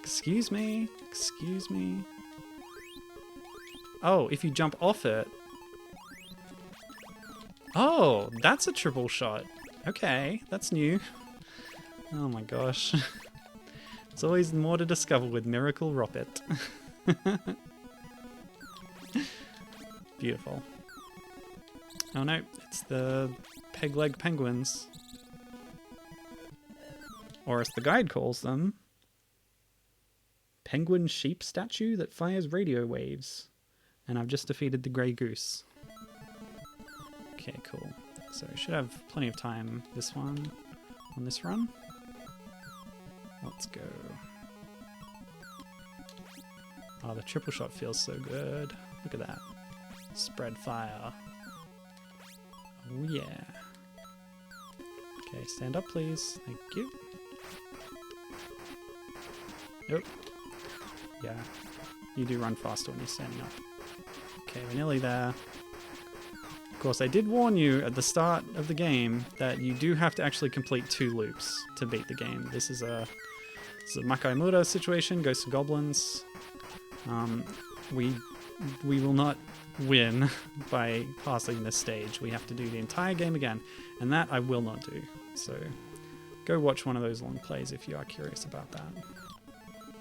Excuse me? Excuse me? Oh, if you jump off it... Oh, that's a triple shot. Okay, that's new. Oh my gosh. There's always more to discover with Miracle Ropit. Beautiful. Oh no, it's the peg leg penguins. Or as the guide calls them, penguin sheep statue that fires radio waves. And I've just defeated the grey goose. Okay, cool. So I should have plenty of time this one on this run. Let's go. Oh, the triple shot feels so good. Look at that. Spread fire. Oh yeah. Okay, stand up please. Thank you. Yep. Yeah. You do run faster when you're standing up. Okay, we're nearly there. Of course, I did warn you at the start of the game that you do have to actually complete 2 loops to beat the game. This is a Makaimura situation, Ghosts of Goblins. We will not win by passing this stage. We have to do the entire game again, and that I will not do. So go watch one of those long plays if you are curious about that.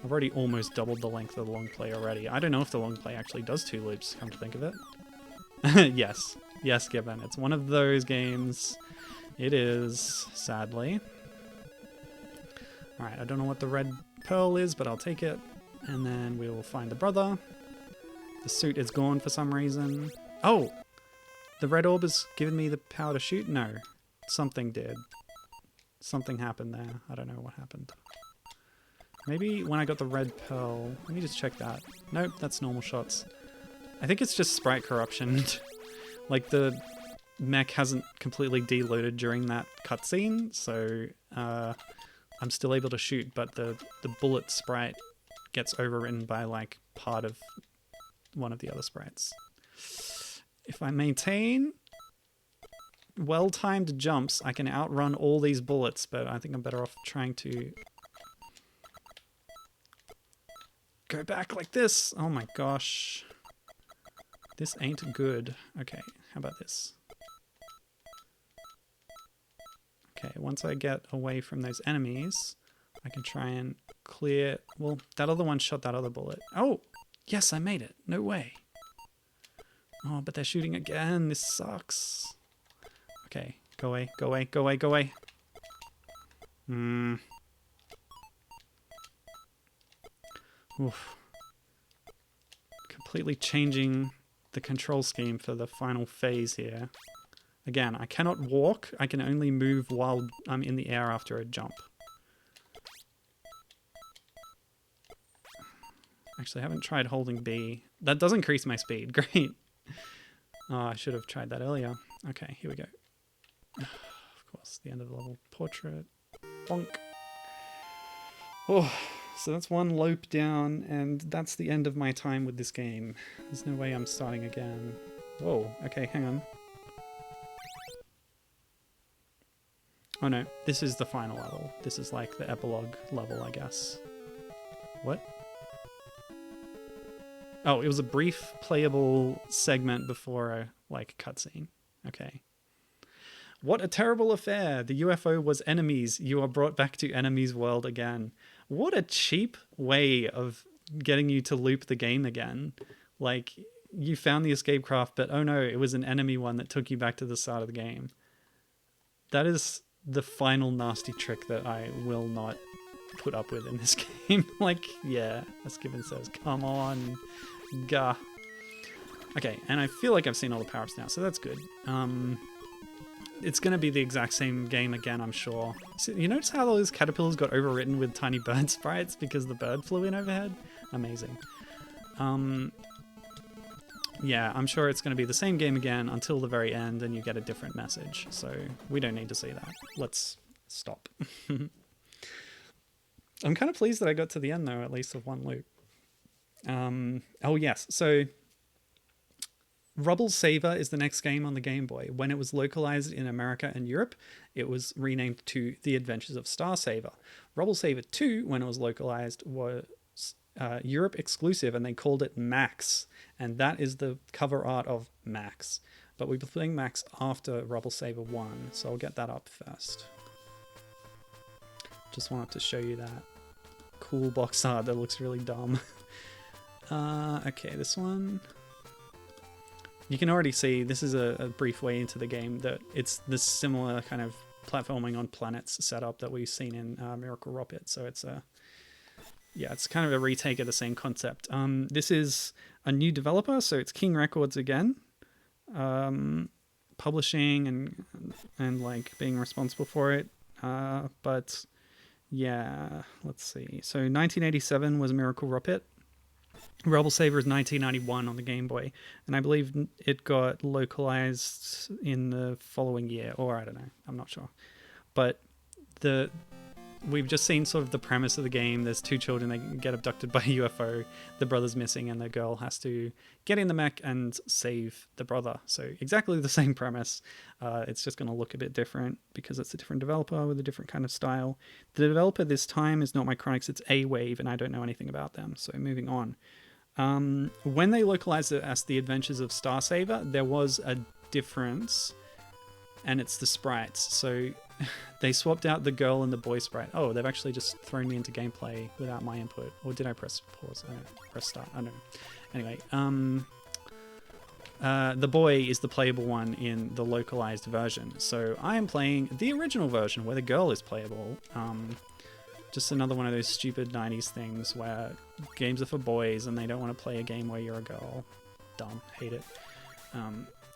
I've already almost doubled the length of the long play already. I don't know if the long play actually does 2 loops, come to think of it. Yes. Yes, Gibbon. It's one of those games. It is, sadly. Alright, I don't know what the red pearl is, but I'll take it. And then we'll find the brother. The suit is gone for some reason. Oh! The red orb has given me the power to shoot? No. Something did. Something happened there. I don't know what happened. Maybe when I got the red pearl... Let me just check that. Nope, that's normal shots. I think it's just sprite corruption. Like, the mech hasn't completely deloaded during that cutscene, so I'm still able to shoot, but the bullet sprite gets overwritten by, like, part of one of the other sprites. If I maintain well-timed jumps, I can outrun all these bullets, but I think I'm better off trying to go back like this. Oh my gosh. This ain't good. Okay, how about this? Okay, once I get away from those enemies, I can try and clear... Well, that other one shot that other bullet. Oh! Yes, I made it. No way. Oh, but they're shooting again. This sucks. Okay, go away, go away, go away, go away. Oof. Completely changing the control scheme for the final phase here. Again, I cannot walk. I can only move while I'm in the air after a jump. Actually, I haven't tried holding B. That does increase my speed. Great. Oh, I should have tried that earlier. Okay, here we go. Of course, the end of the level. Portrait. Bonk. Oh, so that's one lope down, and that's the end of my time with this game. There's no way I'm starting again. Whoa, okay, hang on. Oh no, this is the final level. This is like the epilogue level, I guess. What? Oh, it was a brief playable segment before a like cutscene. Okay. What a terrible affair. The UFO was enemies. You are brought back to enemies world again. What a cheap way of getting you to loop the game again. Like, you found the escape craft, but oh no, it was an enemy one that took you back to the start of the game. That is the final nasty trick that I will not put up with in this game. Like, yeah, as Given says, come on, gah. Okay, and I feel like I've seen all the power-ups now, so that's good. It's going to be the exact same game again, I'm sure. So, you notice how those caterpillars got overwritten with tiny bird sprites because the bird flew in overhead? Amazing. Yeah, I'm sure it's going to be the same game again until the very end and you get a different message. So we don't need to see that. Let's stop. I'm kind of pleased that I got to the end, though, at least of one loop. Oh, yes. So Rubble Saver is the next game on the Game Boy. When it was localized in America and Europe, it was renamed to The Adventures of Star Saver. Rubble Saver 2, when it was localized, was Europe exclusive, and they called it Max. And that is the cover art of Max. But we'll be playing Max after Rubble Saver 1, so I'll get that up first. Just wanted to show you that cool box art that looks really dumb. Okay, this one. You can already see, this is a brief way into the game, that it's this similar kind of platforming on planets setup that we've seen in Miracle Ropit. So it's it's kind of a retake of the same concept. This is a new developer, so it's King Records again, publishing and like being responsible for it. But yeah, let's see. So 1987 was Miracle Ropit. Rubble Saver is 1991 on the Game Boy, and I believe it got localized in the following year, or I don't know, I'm not sure. But we've just seen sort of the premise of the game. There's two children, they get abducted by a UFO, the brother's missing, and the girl has to get in the mech and save the brother. So exactly the same premise. It's just going to look a bit different because it's a different developer with a different kind of style. The developer this time is not Micronics, it's A-Wave, and I don't know anything about them, so moving on. When they localized it as The Adventures of Star Saver, there was a difference, and it's the sprites. So they swapped out the girl and the boy sprite. Oh, they've actually just thrown me into gameplay without my input. Or did I press pause? I don't know. Press start. I don't know. Anyway, the boy is the playable one in the localized version. So I am playing the original version where the girl is playable. Just another one of those stupid 90s things where games are for boys and they don't want to play a game where you're a girl. Dumb. Hate it.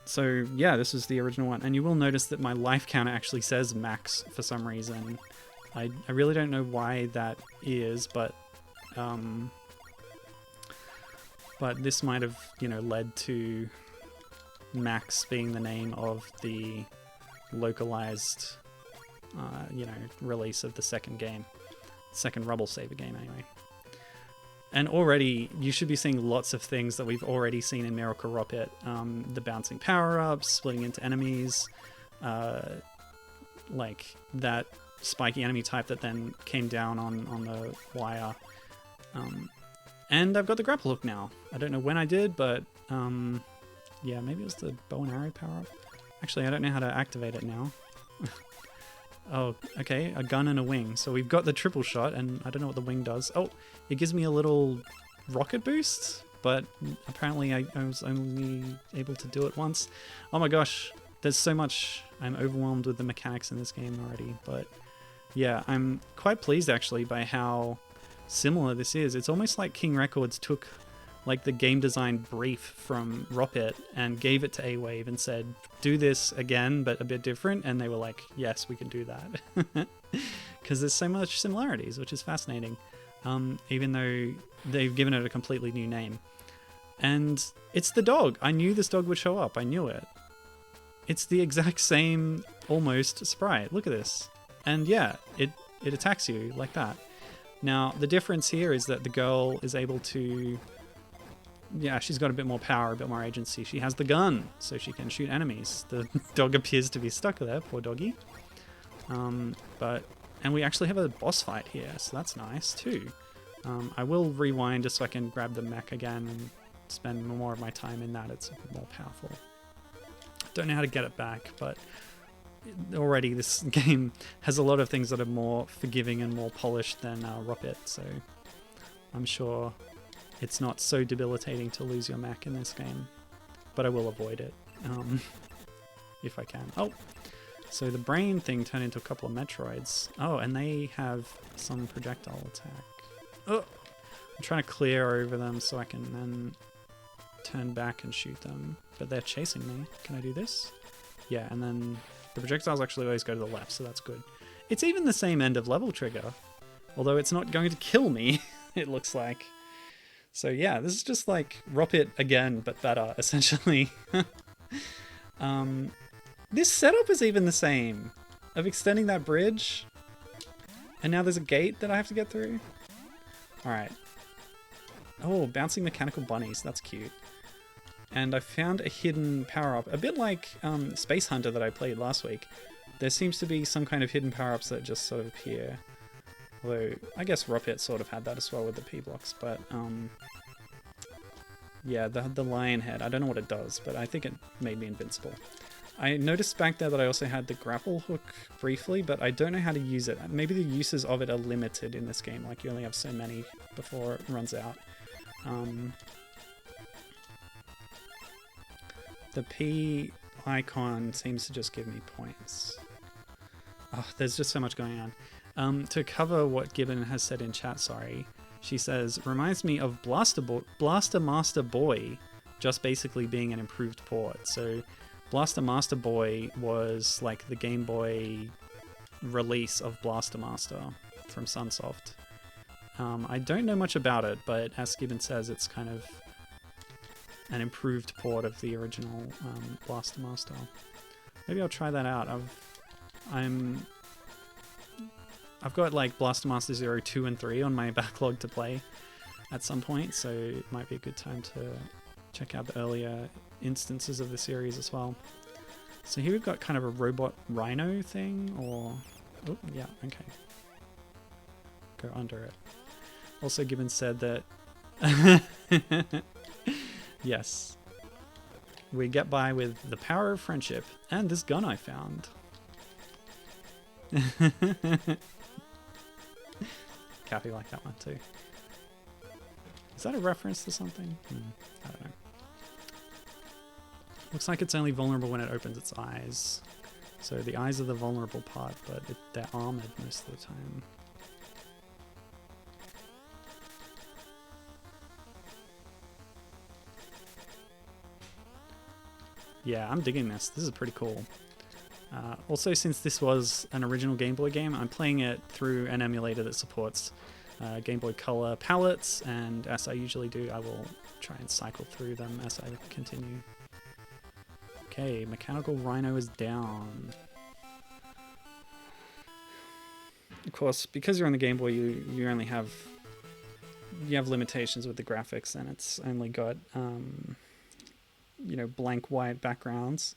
So yeah, this is the original one. And you will notice that my life counter actually says max for some reason. I really don't know why that is, but this might have, led to Max being the name of the localized, release of the second game. Second Rubble Saver game, anyway. And already, you should be seeing lots of things that we've already seen in Miracle Ropit. The bouncing power-ups, splitting into enemies, like that spiky enemy type that then came down on the wire. And I've got the Grapple Hook now. I don't know when I did, but yeah, maybe it was the bow and arrow power-up. Actually, I don't know how to activate it now. Oh, okay, a gun and a wing. So we've got the triple shot, and I don't know what the wing does. Oh, it gives me a little rocket boost, but apparently I was only able to do it once. Oh my gosh, there's so much. I'm overwhelmed with the mechanics in this game already, but yeah, I'm quite pleased actually by how similar this is. It's almost like King Records took like the game design brief from Ropit and gave it to A-Wave and said, do this again, but a bit different. And they were like, yes, we can do that. Because there's so much similarities, which is fascinating. Even though they've given it a completely new name. And it's the dog. I knew this dog would show up. I knew it. It's the exact same, almost, sprite. Look at this. And yeah, it attacks you like that. Now, the difference here is that the girl is able to... Yeah, she's got a bit more power, a bit more agency. She has the gun, so she can shoot enemies. The dog appears to be stuck there, poor doggy. And we actually have a boss fight here, so that's nice too. I will rewind just so I can grab the mech again and spend more of my time in that. It's more powerful. Don't know how to get it back, but already this game has a lot of things that are more forgiving and more polished than Ropit, so I'm sure it's not so debilitating to lose your mech in this game, but I will avoid it if I can. Oh, so the brain thing turned into a couple of Metroids. Oh, and they have some projectile attack. Oh, I'm trying to clear over them so I can then turn back and shoot them, but they're chasing me. Can I do this? Yeah, and then the projectiles actually always go to the left, so that's good. It's even the same end of level trigger, although it's not going to kill me, it looks like. So yeah, this is just like Ropit again, but better, essentially. This setup is even the same, of extending that bridge, and now there's a gate that I have to get through. Alright. Oh, bouncing mechanical bunnies, that's cute. And I found a hidden power-up, a bit like Space Hunter that I played last week. There seems to be some kind of hidden power-ups that just sort of appear. Although, I guess Ropit sort of had that as well with the P-blocks, but yeah, the lion head, I don't know what it does, but I think it made me invincible. I noticed back there that I also had the grapple hook briefly, but I don't know how to use it. Maybe the uses of it are limited in this game, like you only have so many before it runs out. The P icon seems to just give me points. Oh, there's just so much going on. To cover what Gibbon has said in chat, sorry, she says, reminds me of Blaster Master Boy, just basically being an improved port. So Blaster Master Boy was like the Game Boy release of Blaster Master from Sunsoft. I don't know much about it, but as Gibbon says, it's kind of an improved port of the original Blaster Master. Maybe I'll try that out. I've got like Blaster Master 0, 2, and 3 on my backlog to play at some point, so it might be a good time to check out the earlier instances of the series as well. So here we've got kind of a robot Rhino thing, or... Oh, yeah, okay. Go under it. Also, Gibbon said that... Yes. We get by with the power of friendship, and this gun I found. Cappy liked that one too. Is that a reference to something? I don't know. Looks like it's only vulnerable when it opens its eyes. So the eyes are the vulnerable part, but they're armored most of the time. Yeah, I'm digging this. This is pretty cool. Also, since this was an original Game Boy game, I'm playing it through an emulator that supports Game Boy Color palettes, and as I usually do, I will try and cycle through them as I continue. Okay, Mechanical Rhino is down. Of course, because you're on the Game Boy, you only have limitations with the graphics, and it's only got you know, blank white backgrounds.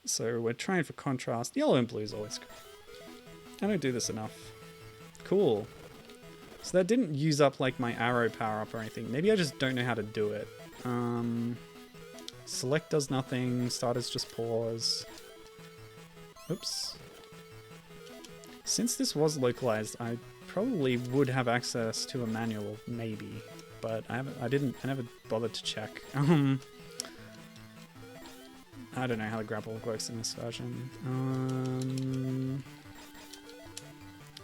So we're trying for contrast. Yellow and blue is always good. I don't do this enough. Cool. So that didn't use up like my arrow power up or anything. Maybe I just don't know how to do it. Select does nothing. Starters just pause. Oops. Since this was localized, I probably would have access to a manual, maybe, but I never bothered to check. I don't know how the grapple works in this version.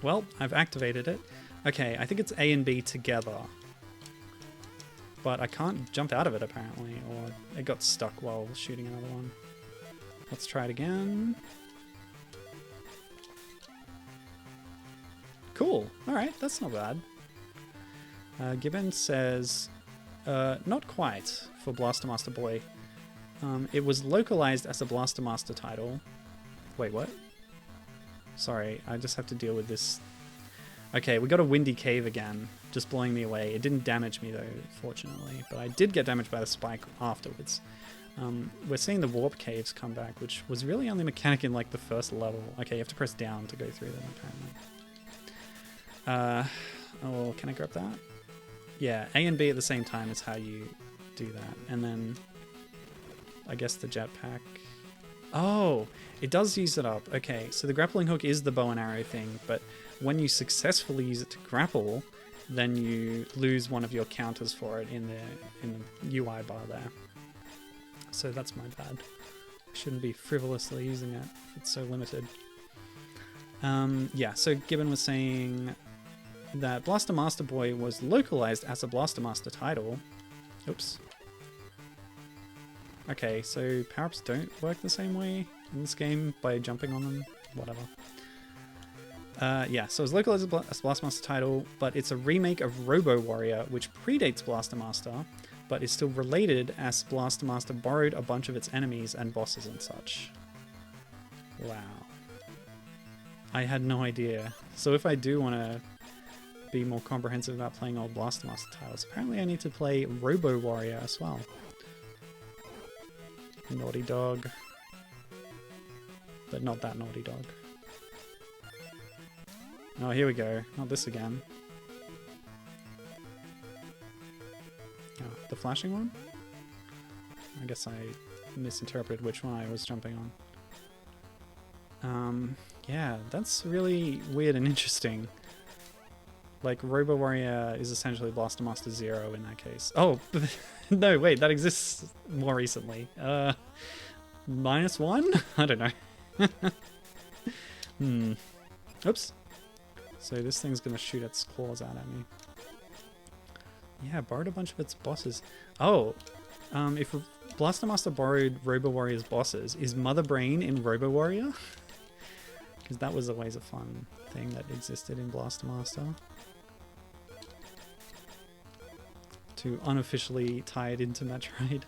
Well, I've activated it. Okay, I think it's A and B together. But I can't jump out of it, apparently, or it got stuck while shooting another one. Let's try it again. Cool. Alright, that's not bad. Gibbon says, not quite for Blaster Master Boy. It was localized as a Blaster Master title. Wait, what? Sorry, I just have to deal with this. Okay, we got a windy cave again, just blowing me away. It didn't damage me though, fortunately, but I did get damaged by the spike afterwards. We're seeing the warp caves come back, which was really only mechanic in like the first level. Okay, you have to press down to go through them apparently. Oh, can I grab that? Yeah, A and B at the same time is how you do that. And then I guess the jetpack. Oh, it does use it up. Okay, so the grappling hook is the bow and arrow thing, but when you successfully use it to grapple, then you lose one of your counters for it in the UI bar there. So that's my bad. I shouldn't be frivolously using it if it's so limited. Yeah, so Gibbon was saying that Blaster Master Boy was localized as a Blaster Master title. Oops. Okay, so power-ups don't work the same way in this game by jumping on them. Whatever. Yeah, so it's localized as Blaster Master title, but it's a remake of Robo Warrior, which predates Blaster Master, but is still related as Blaster Master borrowed a bunch of its enemies and bosses and such. Wow. I had no idea. So if I do want to be more comprehensive about playing old Blaster Master titles, apparently I need to play Robo Warrior as well. Naughty Dog. But not that Naughty Dog. Oh, here we go. Not this again. Oh, the flashing one? I guess I misinterpreted which one I was jumping on. Yeah, that's really weird and interesting. Like, Robo Warrior is essentially Blaster Master 0 in that case. Oh, no, wait, that exists more recently. -1? I don't know. Oops. So this thing's gonna shoot its claws out at me. Yeah, borrowed a bunch of its bosses. Oh, if Blaster Master borrowed Robo Warrior's bosses, is Mother Brain in Robo Warrior? Because that was always a fun thing that existed in Blaster Master. To unofficially tie it into Metroid,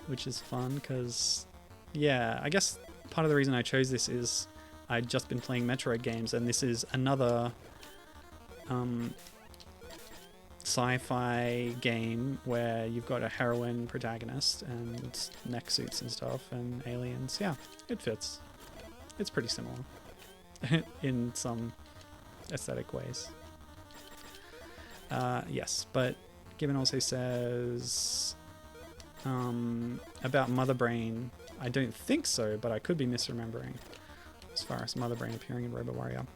which is fun because, yeah, I guess part of the reason I chose this is I'd just been playing Metroid games, and this is another sci-fi game where you've got a heroine protagonist and mech suits and stuff and aliens. Yeah, it fits. It's pretty similar in some aesthetic ways. Yes, but Gibbon also says about Mother Brain, I don't think so, but I could be misremembering as far as Mother Brain appearing in Robo Warrior.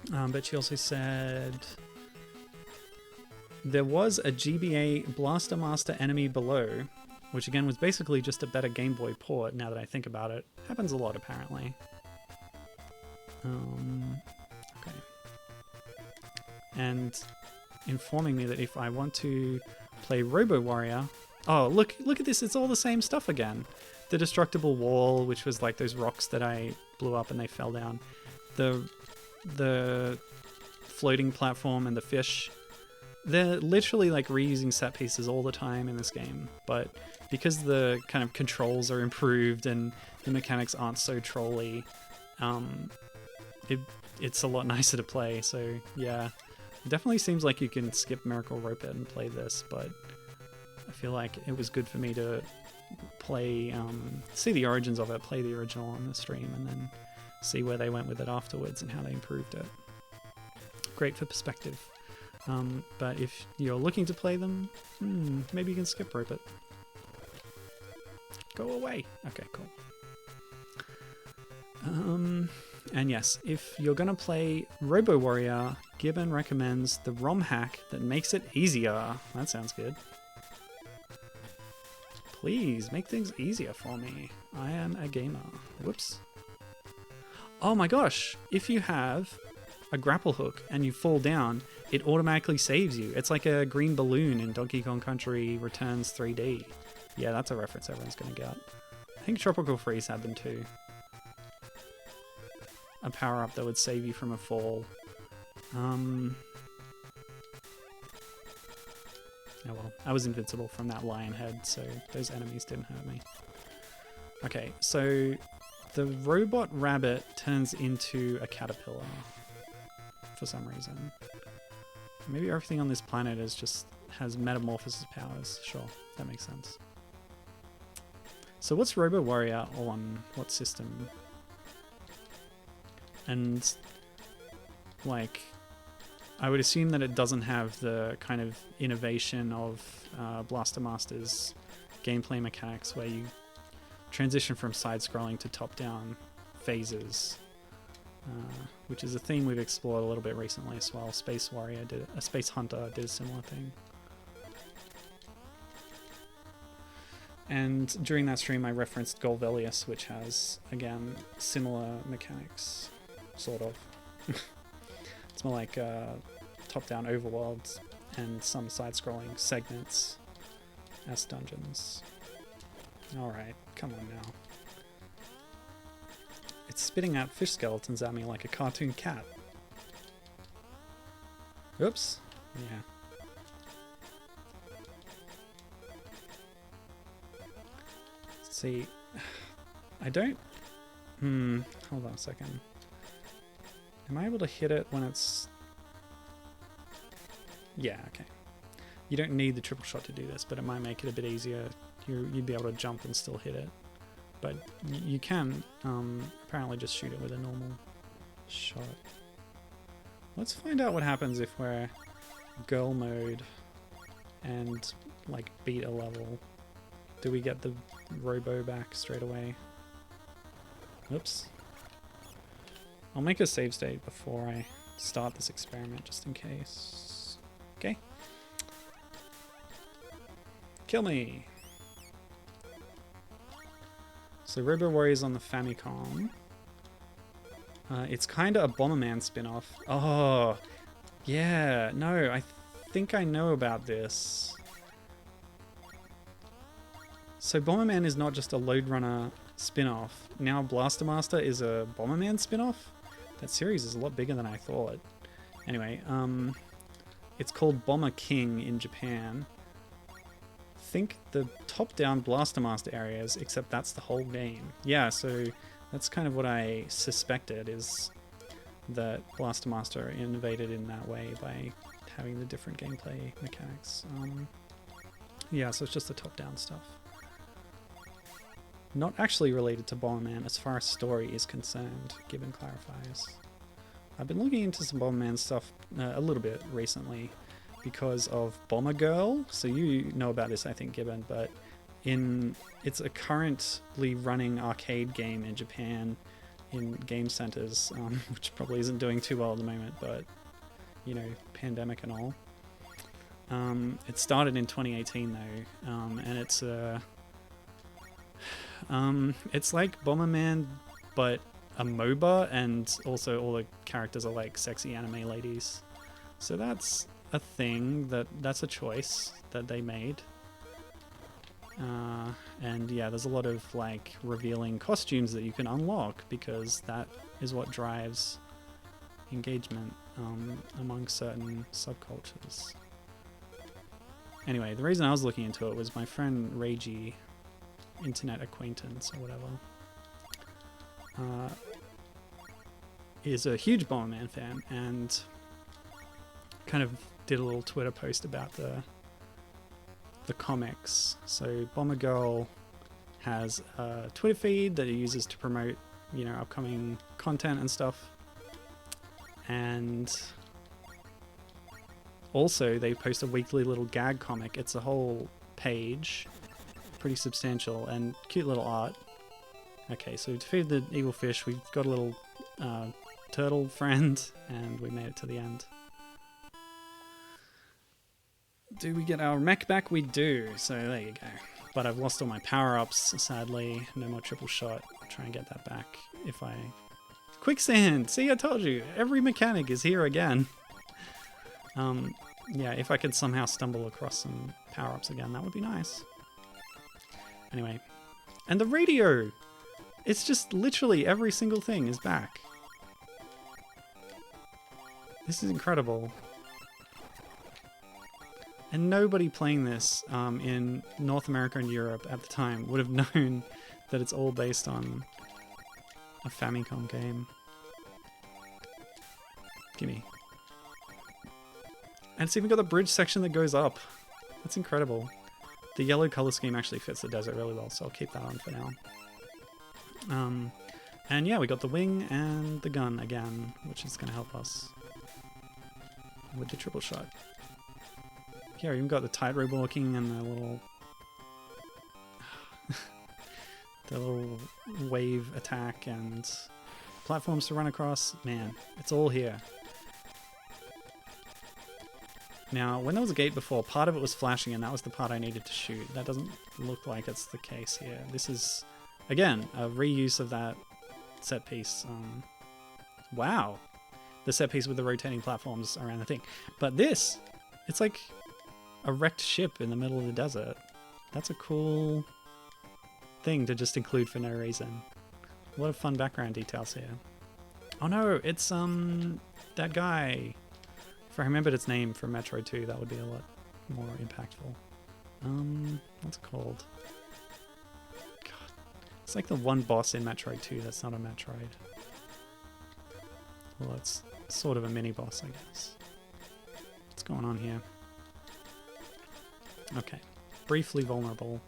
But she also said there was a GBA Blaster Master Enemy Below, which again was basically just a better Game Boy port, now that I think about it. Happens a lot, apparently. Okay. And informing me that if I want to play Robo Warrior... Oh, look at this, it's all the same stuff again. The destructible wall, which was like those rocks that I blew up and they fell down. The floating platform and the fish. They're literally like reusing set pieces all the time in this game, but because the kind of controls are improved and the mechanics aren't so trolly, it's a lot nicer to play. So yeah, it definitely seems like you can skip Miracle Ropit and play this, but I feel like it was good for me to play, see the origins of it, play the original on the stream, and then see where they went with it afterwards and how they improved it. Great for perspective. But if you're looking to play them, maybe you can skip Ropit. Go away. Okay, cool. And yes, if you're gonna play Robo Warrior, Gibbon recommends the ROM hack that makes it easier. That sounds good. Please, make things easier for me. I am a gamer. Whoops. Oh my gosh, if you have a grapple hook and you fall down, it automatically saves you. It's like a green balloon in Donkey Kong Country Returns 3D. Yeah, that's a reference everyone's gonna get. I think Tropical Freeze had them too. A power-up that would save you from a fall. Oh well, I was invincible from that lion head, so those enemies didn't hurt me. Okay, so the robot rabbit turns into a caterpillar for some reason. Maybe everything on this planet has metamorphosis powers. Sure, that makes sense. So what's Robo Warrior on what system? And like, I would assume that it doesn't have the kind of innovation of Blaster Master's gameplay mechanics where you transition from side-scrolling to top-down phases, which is a theme we've explored a little bit recently as well. Space Hunter did a similar thing. And during that stream I referenced Golvelius, which has, again, similar mechanics, sort of. It's more like top-down overworlds and some side-scrolling segments as dungeons. Alright, come on now. It's spitting out fish skeletons at me like a cartoon cat. Oops. Yeah. See, I don't... hold on a second. Am I able to hit it when it's... Yeah, okay. You don't need the triple shot to do this, but it might make it a bit easier. You'd be able to jump and still hit it. But you can apparently just shoot it with a normal shot. Let's find out what happens if we're girl mode and like beat a level. Do we get the robo back straight away? Oops. I'll make a save state before I start this experiment just in case. Okay. Kill me! So Robo Warrior's on the Famicom. It's kinda a Bomberman spin-off. Oh! Yeah, no, I think I know about this. So Bomberman is not just a Lode Runner spin-off. Now Blaster Master is a Bomberman spin-off? That series is a lot bigger than I thought. Anyway, it's called Bomber King in Japan. Think the top-down Blaster Master areas, except that's the whole game. Yeah, so that's kind of what I suspected, is that Blaster Master innovated in that way by having the different gameplay mechanics. Yeah, so it's just the top-down stuff. Not actually related to Bomberman as far as story is concerned, Gibbon clarifies. I've been looking into some Bomberman stuff a little bit recently because of Bomber Girl. So you know about this, I think, Gibbon, but it's a currently running arcade game in Japan in game centers, which probably isn't doing too well at the moment, but, you know, pandemic and all. It started in 2018 though, and it's like Bomberman, but a MOBA, and also all the characters are like sexy anime ladies. So that's a thing, that's a choice that they made. And yeah, there's a lot of like revealing costumes that you can unlock because that is what drives engagement among certain subcultures. Anyway, the reason I was looking into it was my friend Reiji, internet acquaintance or whatever, is a huge Bomberman fan and kind of did a little Twitter post about the comics. So Bomber Girl has a Twitter feed that it uses to promote, you know, upcoming content and stuff. And also they post a weekly little gag comic. It's a whole page, pretty substantial and cute little art. Okay, so we defeated the evil fish. We've got a little turtle friend and we made it to the end. Do we get our mech back? We do, so there you go. But I've lost all my power-ups, sadly. No more triple shot. I'll try and get that back if I... Quicksand! See, I told you! Every mechanic is here again. Yeah, if I could somehow stumble across some power-ups again, that would be nice. Anyway. And the radio! It's just literally every single thing is back. This is incredible. And nobody playing this in North America and Europe at the time would have known that it's all based on a Famicom game. Gimme. And it's even got the bridge section that goes up. That's incredible. The yellow color scheme actually fits the desert really well, so I'll keep that on for now. And yeah, we got the wing and the gun again, which is going to help us. with the triple shot. Here, even got the tightrope walking and the little the little wave attack and platforms to run across. Man, it's all here. Now, when there was a gate before, part of it was flashing and that was the part I needed to shoot. That doesn't look like it's the case here. This is, again, a reuse of that set piece. Wow. The set piece with the rotating platforms around the thing. But this, it's like a wrecked ship in the middle of the desert. That's a cool thing to just include for no reason. A lot of fun background details here. Oh no, it's that guy. If I remembered its name from Metroid 2, that would be a lot more impactful. What's it called? God. It's like the one boss in Metroid 2 that's not a Metroid. Well, it's sort of a mini-boss, I guess. What's going on here? Okay. Briefly vulnerable.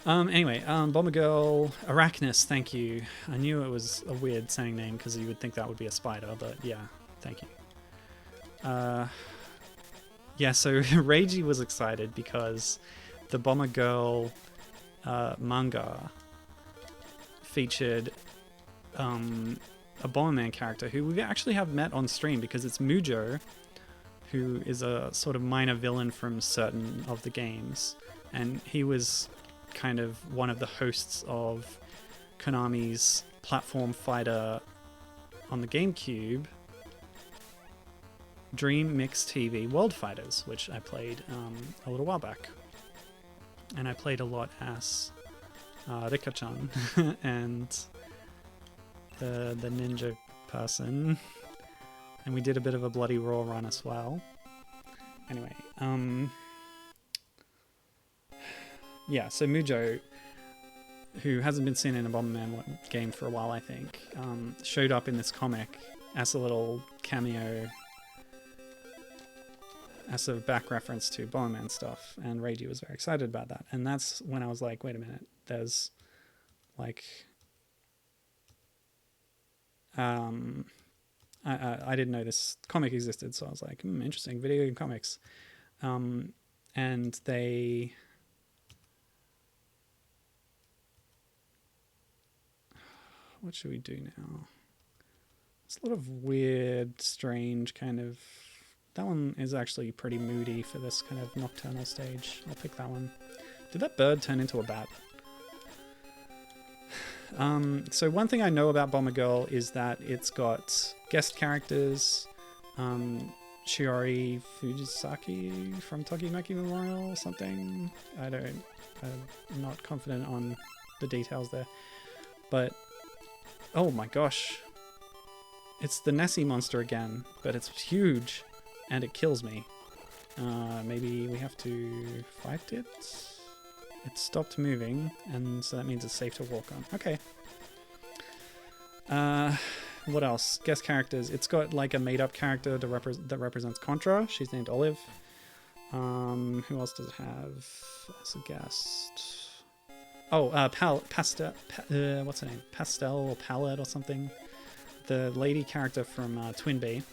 Anyway, Bomber Girl, Arachnus, thank you. I knew it was a weird sounding name because you would think that would be a spider, but yeah, thank you. Yeah, so Reiji was excited because the Bomber Girl manga featured a Bomberman character who we actually have met on stream because it's Mujo, who is a sort of minor villain from certain of the games, and he was kind of one of the hosts of Konami's platform fighter on the GameCube, Dream Mix TV World Fighters, which I played a little while back. And I played a lot as Rika-chan and the ninja person. And we did a bit of a bloody raw run as well. Anyway, yeah, so Mujo, who hasn't been seen in a Bomberman game for a while, I think, showed up in this comic as a little cameo, as a back reference to Bomberman stuff, and Reiji was very excited about that. And that's when I was like, wait a minute, there's like I didn't know this comic existed, so I was like, interesting, video game comics. And they what should we do now? It's a lot of weird, strange kind of... That one is actually pretty moody for this kind of nocturnal stage. I'll pick that one. Did that bird turn into a bat? So one thing I know about Bomber Girl is that it's got guest characters, Shiori Fujisaki from Tokimeki Memorial or something. I'm not confident on the details there. But, oh my gosh. It's the Nessie monster again, but it's huge and it kills me. Maybe we have to fight it? It stopped moving, and so that means it's safe to walk on. Okay. What else? Guest characters. It's got like a made-up character that represents Contra. She's named Olive. Who else does it have as a guest? Oh, Pastel. What's her name? Pastel or Palette or something. The lady character from Twin Bee.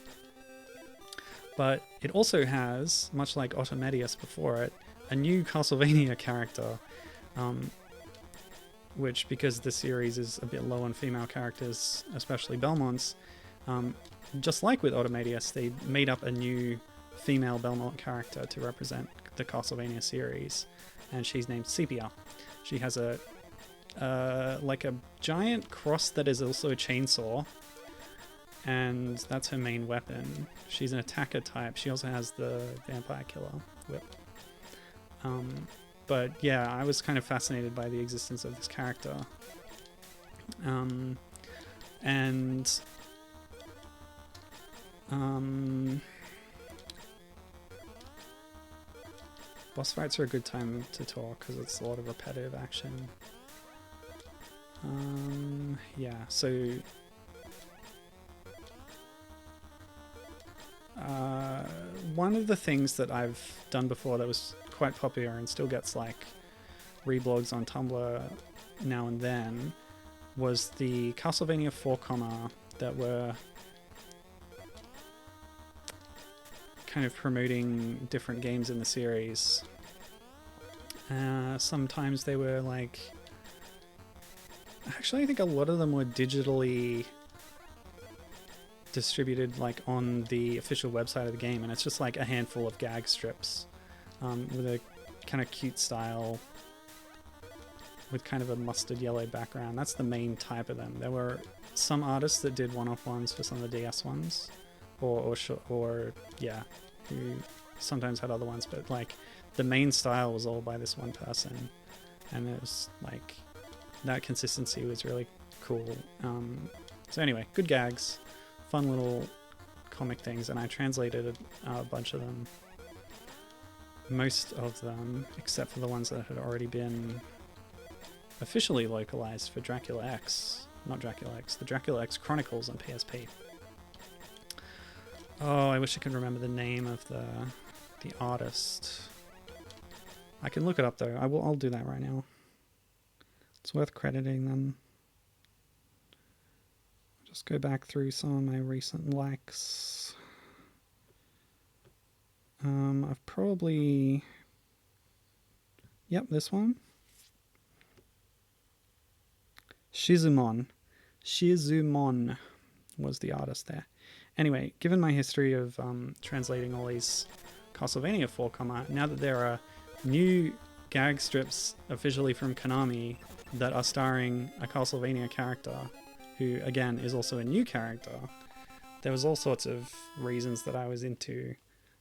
But it also has, much like Automedius before it, a new Castlevania character, which, because the series is a bit low on female characters, especially Belmonts, just like with Automedius, they made up a new female Belmont character to represent the Castlevania series, and she's named Sepia. She has a like a giant cross that is also a chainsaw, and that's her main weapon. She's an attacker type. She also has the vampire killer whip. But yeah, I was kind of fascinated by the existence of this character. Boss fights are a good time to talk because it's a lot of repetitive action. Yeah, so one of the things that I've done before that was quite popular and still gets like reblogs on Tumblr now and then was the Castlevania 4 comma that were kind of promoting different games in the series. Sometimes they were like... Actually, I think a lot of them were digitally distributed like on the official website of the game, and it's just like a handful of gag strips with a kind of cute style with kind of a mustard yellow background. That's the main type of them. There were some artists that did one-off ones for some of the DS ones, or yeah, who sometimes had other ones, but like the main style was all by this one person, and it was like that consistency was really cool. So anyway, good gags, fun little comic things, and I translated a bunch of them. Most of them, except for the ones that had already been officially localized for Dracula X. Not Dracula X, the Dracula X Chronicles on PSP. Oh, I wish I could remember the name of the artist. I can look it up though. I'll do that right now. It's worth crediting them. Just go back through some of my recent likes. I've probably... Yep, this one. Shizumon was the artist there. Anyway, given my history of translating all these Castlevania 4 art, now that there are new gag strips officially from Konami that are starring a Castlevania character, who again is also a new character, there was all sorts of reasons that I was into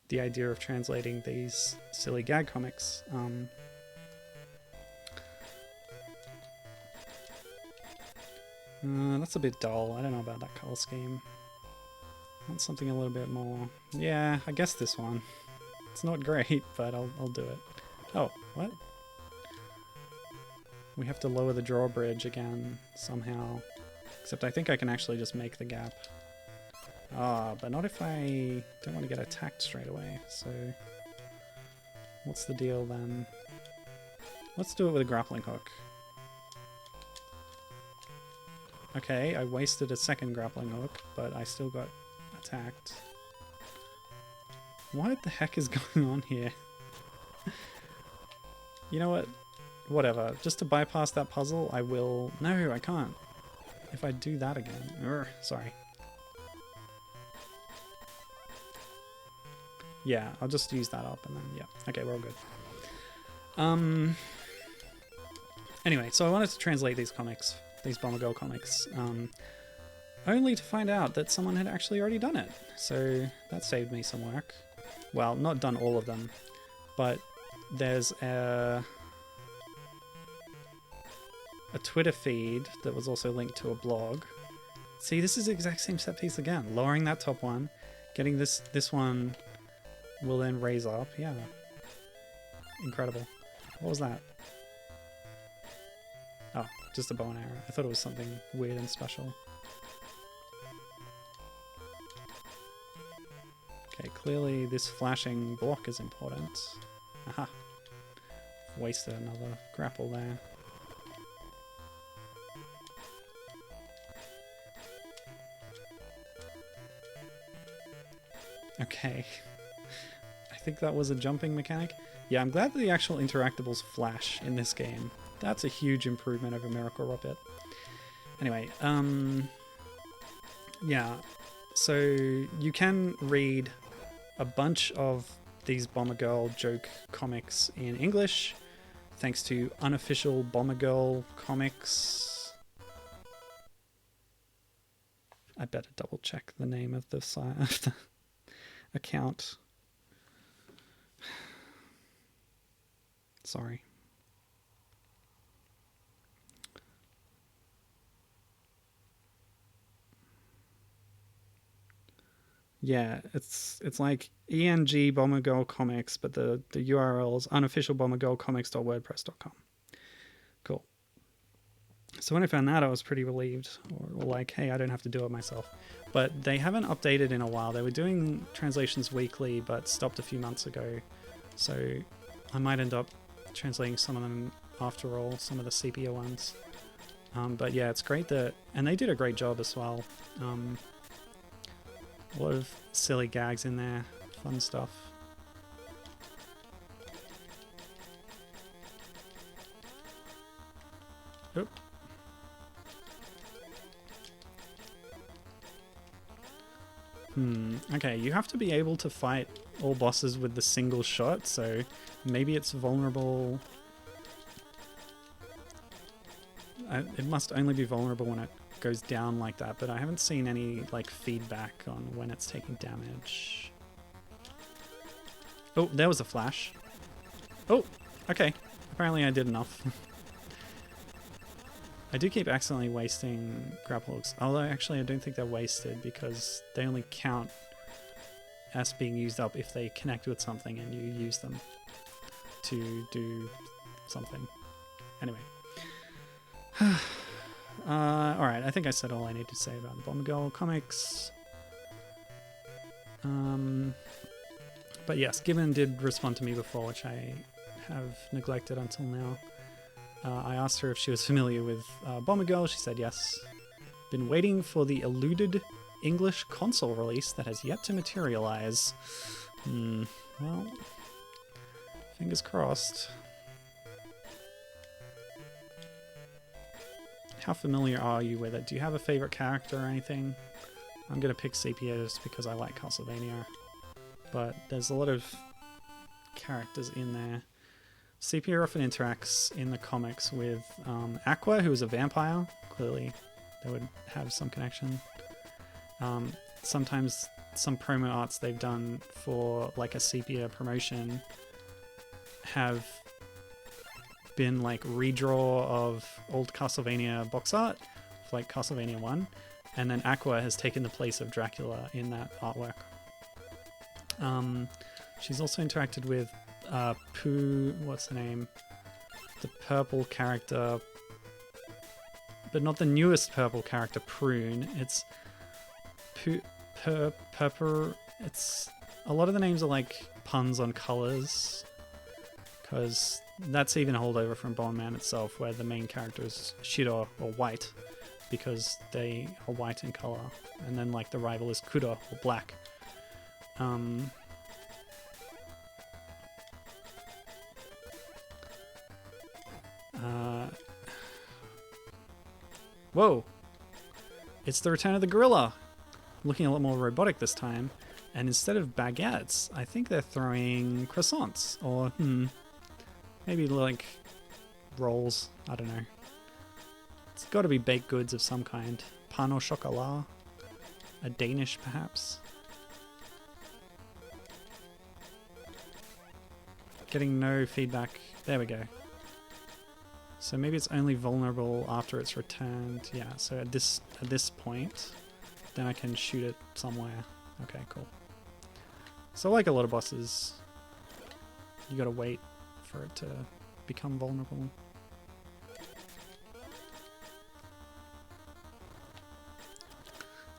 the idea of translating these silly gag comics. That's a bit dull. I don't know about that color scheme. I want something a little bit more... Yeah, I guess this one. It's not great, but I'll do it. Oh, what? We have to lower the drawbridge again, somehow. Except I think I can actually just make the gap. Ah, but not if I don't want to get attacked straight away, so... What's the deal then? Let's do it with a grappling hook. Okay, I wasted a second grappling hook, but I still got attacked. What the heck is going on here? You know what? Whatever. Just to bypass that puzzle, I will... No, I can't. If I do that again... Urgh, sorry. Yeah, I'll just use that up and then... Yeah. Okay, we're all good. Anyway, so I wanted to translate these comics, these Bomber Girl comics, only to find out that someone had actually already done it. So that saved me some work. Well, not done all of them, but there's a Twitter feed that was also linked to a blog. See, this is the exact same set piece again. Lowering that top one, getting this one will then raise up. Yeah. Incredible. What was that? Oh, just a bow and arrow. I thought it was something weird and special. Okay, clearly this flashing block is important. Aha. Wasted another grapple there. Okay. I think that was a jumping mechanic. Yeah, I'm glad that the actual interactables flash in this game. That's a huge improvement over Miracle Ropit. Anyway, yeah, so you can read a bunch of these Bomber Girl joke comics in English, thanks to unofficial Bomber Girl comics. I better double check the name of the site of the account. Sorry. Yeah, it's like ENG Bomber Girl Comics, but the URL is unofficialbombergirlcomics.wordpress.com. Cool. So when I found that, I was pretty relieved, or like, hey, I don't have to do it myself. But they haven't updated in a while. They were doing translations weekly, but stopped a few months ago. So I might end up translating some of them after all, some of the sepia ones. But yeah, it's great that, and they did a great job as well. A lot of silly gags in there Fun stuff. Oop. Okay, you have to be able to fight all bosses with the single shot, so maybe it's vulnerable. It must only be vulnerable when it goes down like that, but I haven't seen any like feedback on when it's taking damage. Oh, there was a flash. Oh, okay. Apparently I did enough. I do keep accidentally wasting grapple hooks, although actually I don't think they're wasted because they only count as being used up if they connect with something and you use them to do something. Anyway. Alright, I think I said all I need to say about the Bomber Girl comics. But yes, Gibbon did respond to me before, which I have neglected until now. I asked her if she was familiar with Bomber Girl. She said yes. Been waiting for the eluded English console release that has yet to materialize. Well, fingers crossed. How familiar are you with it? Do you have a favorite character or anything? I'm going to pick Sepia just because I like Castlevania. But there's a lot of characters in there. Sepia often interacts in the comics with Aqua, who is a vampire. Clearly, they would have some connection. Sometimes some promo arts they've done for like a Sepia promotion have been like redraw of old Castlevania box art, like Castlevania 1, and then Aqua has taken the place of Dracula in that artwork. She's also interacted with what's the name? The purple character, but not the newest purple character, Prune. It's Purple. It's a lot of the names are like puns on colors, because that's even a holdover from Bomberman itself, where the main character is Shiro or white, because they are white in color, and then like the rival is Kuro or black. Whoa! It's the return of the gorilla! Looking a lot more robotic this time, and instead of baguettes, I think they're throwing croissants, or maybe like rolls, I don't know. It's got to be baked goods of some kind. Pain au chocolat? A Danish, perhaps? Getting no feedback. There we go. So maybe it's only vulnerable after it's returned. Yeah, so at this point, then I can shoot it somewhere. Okay, cool. So like a lot of bosses, you gotta wait for it to become vulnerable.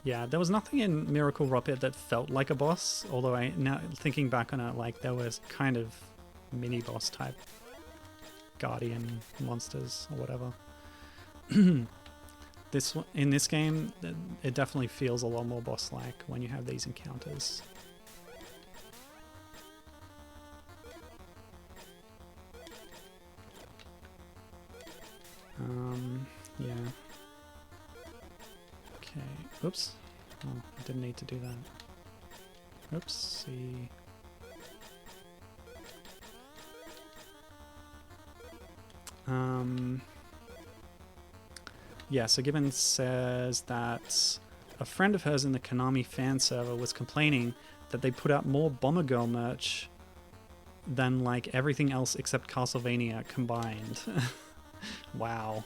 Yeah, there was nothing in Miracle Ropit that felt like a boss, although now thinking back on it, like there was kind of mini boss type guardian monsters or whatever. In this game, it definitely feels a lot more boss-like when you have these encounters. Yeah. Okay. Oops. Oh, I didn't need to do that. Oops. See. Yeah, so Gibbons says that a friend of hers in the Konami fan server was complaining that they put out more Bomber Girl merch than like everything else except Castlevania combined. Wow.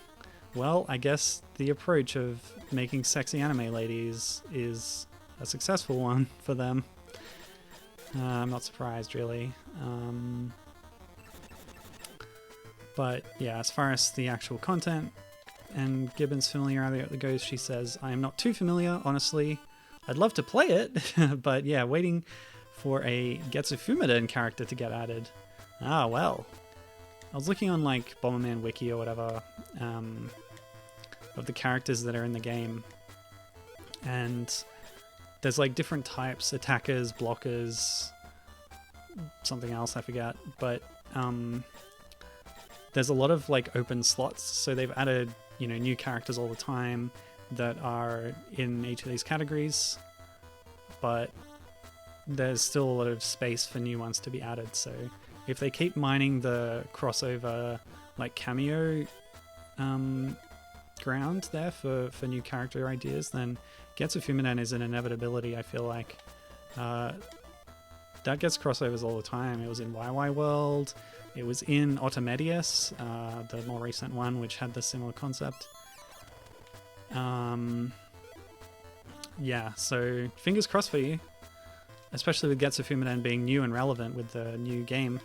Well, I guess the approach of making sexy anime ladies is a successful one for them. I'm not surprised, really. But yeah, as far as the actual content and Gibbons' familiarity goes, she says, I am not too familiar, honestly. I'd love to play it, but yeah, waiting for a Getsu Fumiden character to get added. Ah, well. I was looking on like Bomberman Wiki or whatever, of the characters that are in the game, and there's like different types, attackers, blockers, something else, I forget, but there's a lot of like open slots, so they've added, you know, new characters all the time that are in each of these categories, but there's still a lot of space for new ones to be added. So if they keep mining the crossover like cameo ground there for new character ideas, then Getsu Fuminen is an inevitability, I feel like. That gets crossovers all the time. It was in YY World, it was in Automedius, the more recent one, which had the similar concept. Yeah, so fingers crossed for you, especially with Getsu Fuminen being new and relevant with the new game.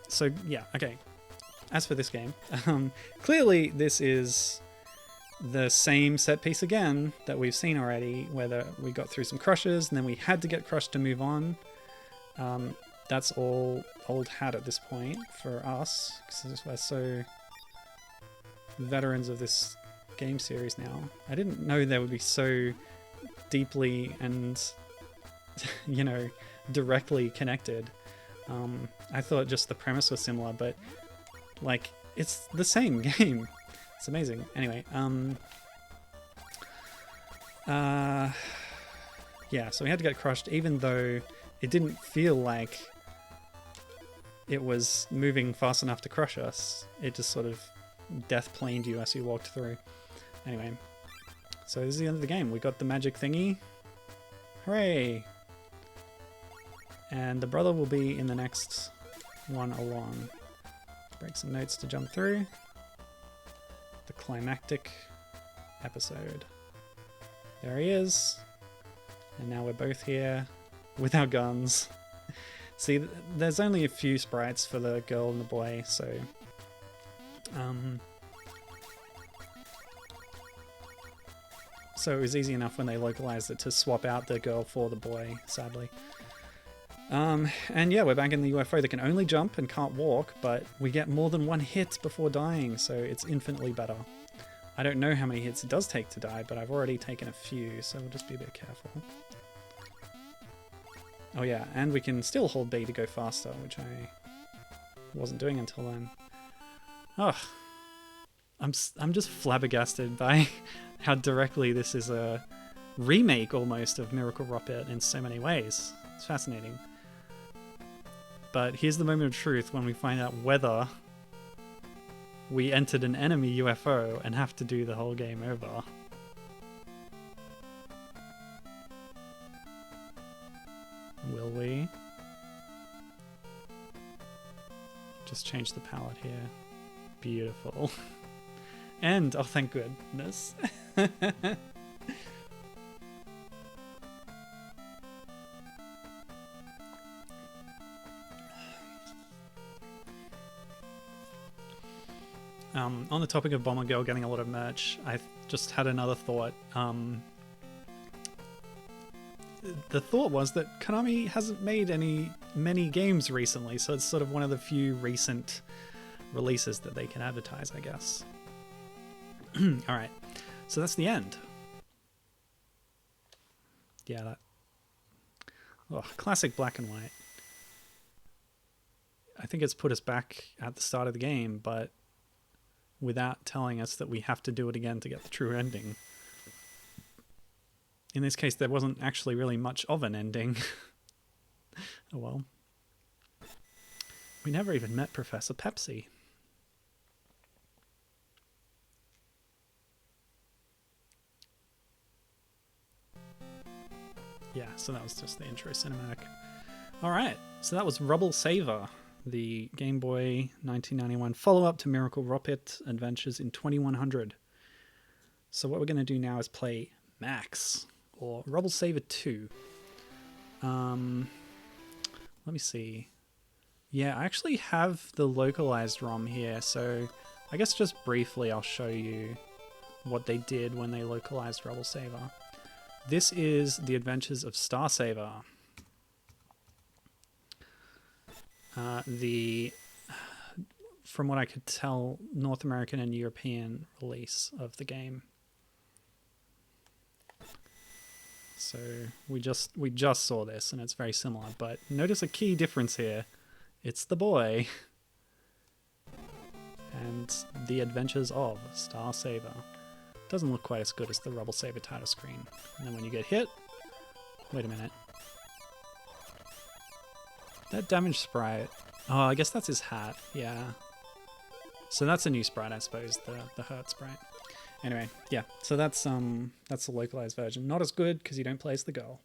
So yeah, okay. As for this game, clearly this is the same set piece again that we've seen already, where we got through some crushes and then we had to get crushed to move on. That's all old hat at this point for us, because we're so veterans of this game series now. I didn't know they would be so deeply and, you know, directly connected. I thought just the premise was similar, but like it's the same game. It's amazing. Anyway, yeah, so we had to get crushed, even though it didn't feel like it was moving fast enough to crush us. It just sort of death planed you as you walked through. Anyway, so this is the end of the game. We got the magic thingy. Hooray! And the brother will be in the next one along. Break some notes to jump through. The climactic episode. There he is. And now we're both here with our guns. See, there's only a few sprites for the girl and the boy, so so it was easy enough when they localized it to swap out the girl for the boy, sadly. And yeah, we're back in the UFO that can only jump and can't walk, but we get more than one hit before dying, so it's infinitely better. I don't know how many hits it does take to die, but I've already taken a few, so we'll just be a bit careful. Oh yeah, and we can still hold B to go faster, which I wasn't doing until then. Oh, I'm just flabbergasted by how directly this is a remake almost of Miracle Ropit in so many ways. It's fascinating. But here's the moment of truth when we find out whether we entered an enemy UFO and have to do the whole game over. Will we? Just change the palette here. Beautiful. And, oh thank goodness. On the topic of Bomber Girl getting a lot of merch, I just had another thought. The thought was that Konami hasn't made many games recently, so it's sort of one of the few recent releases that they can advertise, I guess. Alright, so that's the end. Yeah, that... Oh, classic black and white. I think it's put us back at the start of the game, but without telling us that we have to do it again to get the true ending. In this case, there wasn't actually really much of an ending. Oh well. We never even met Professor Pepsi. Yeah, so that was just the intro cinematic. Alright, so that was Rubble Saver, the Game Boy 1991 follow-up to Miracle Ropit Adventures in 2100. So what we're going to do now is play Max, or Rubble Saver 2. Let me see. Yeah, I actually have the localized ROM here, so I guess just briefly I'll show you what they did when they localized Rubble Saver. This is The Adventures of Star Saver. From what I could tell, North American and European release of the game. So we just saw this, and it's very similar. But notice a key difference here. It's the boy. And the Adventures of Star Saver. Doesn't look quite as good as the Rubble Saver title screen. And then when you get hit... Wait a minute. That damage sprite... Oh, I guess that's his hat. Yeah. So that's a new sprite, I suppose. The hurt sprite. Anyway, yeah. So that's the localized version. Not as good because you don't play as the girl.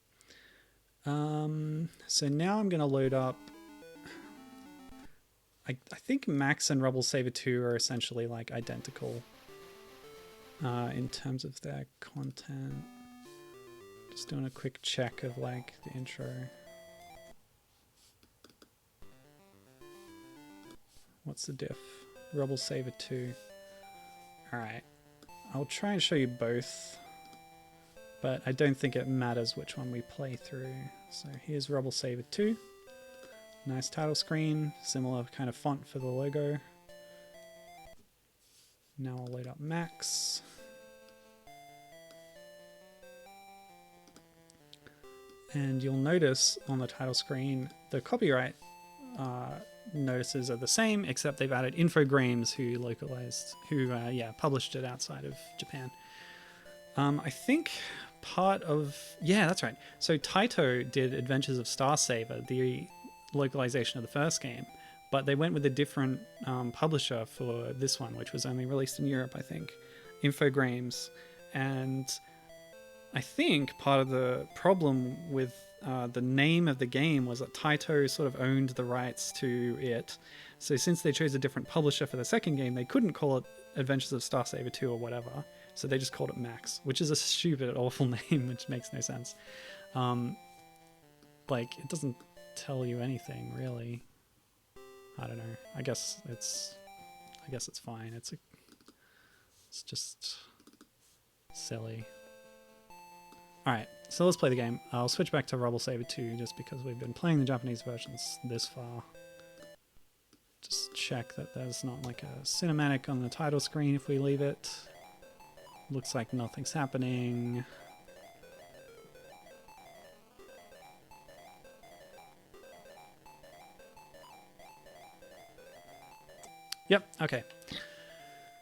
So now I'm going to load up... I think Max and Rubble Saver 2 are essentially like identical in terms of their content. Just doing a quick check of like the intro. What's the diff? Rubble Saver 2. Alright. I'll try and show you both, but I don't think it matters which one we play through. So here's Rubble Saver 2. Nice title screen, similar kind of font for the logo. Now I'll load up Max. And you'll notice on the title screen, the copyright notices are the same, except they've added Infogrames who published it outside of Japan. I think part of... Yeah, that's right. So Taito did Adventures of Star Saver, the localization of the first game, but they went with a different publisher for this one, which was only released in Europe, I think. Infogrames. And I think part of the problem with the name of the game was that Taito sort of owned the rights to it. So since they chose a different publisher for the second game, they couldn't call it Adventures of Star Saver 2 or whatever. So they just called it Max, which is a stupid, awful name, which makes no sense. Like, it doesn't tell you anything, really. I don't know. I guess it's fine. It's just silly. Alright, so let's play the game. I'll switch back to Rubble Saver 2 just because we've been playing the Japanese versions this far. Just check that there's not like a cinematic on the title screen if we leave it. Looks like nothing's happening. Yep, okay.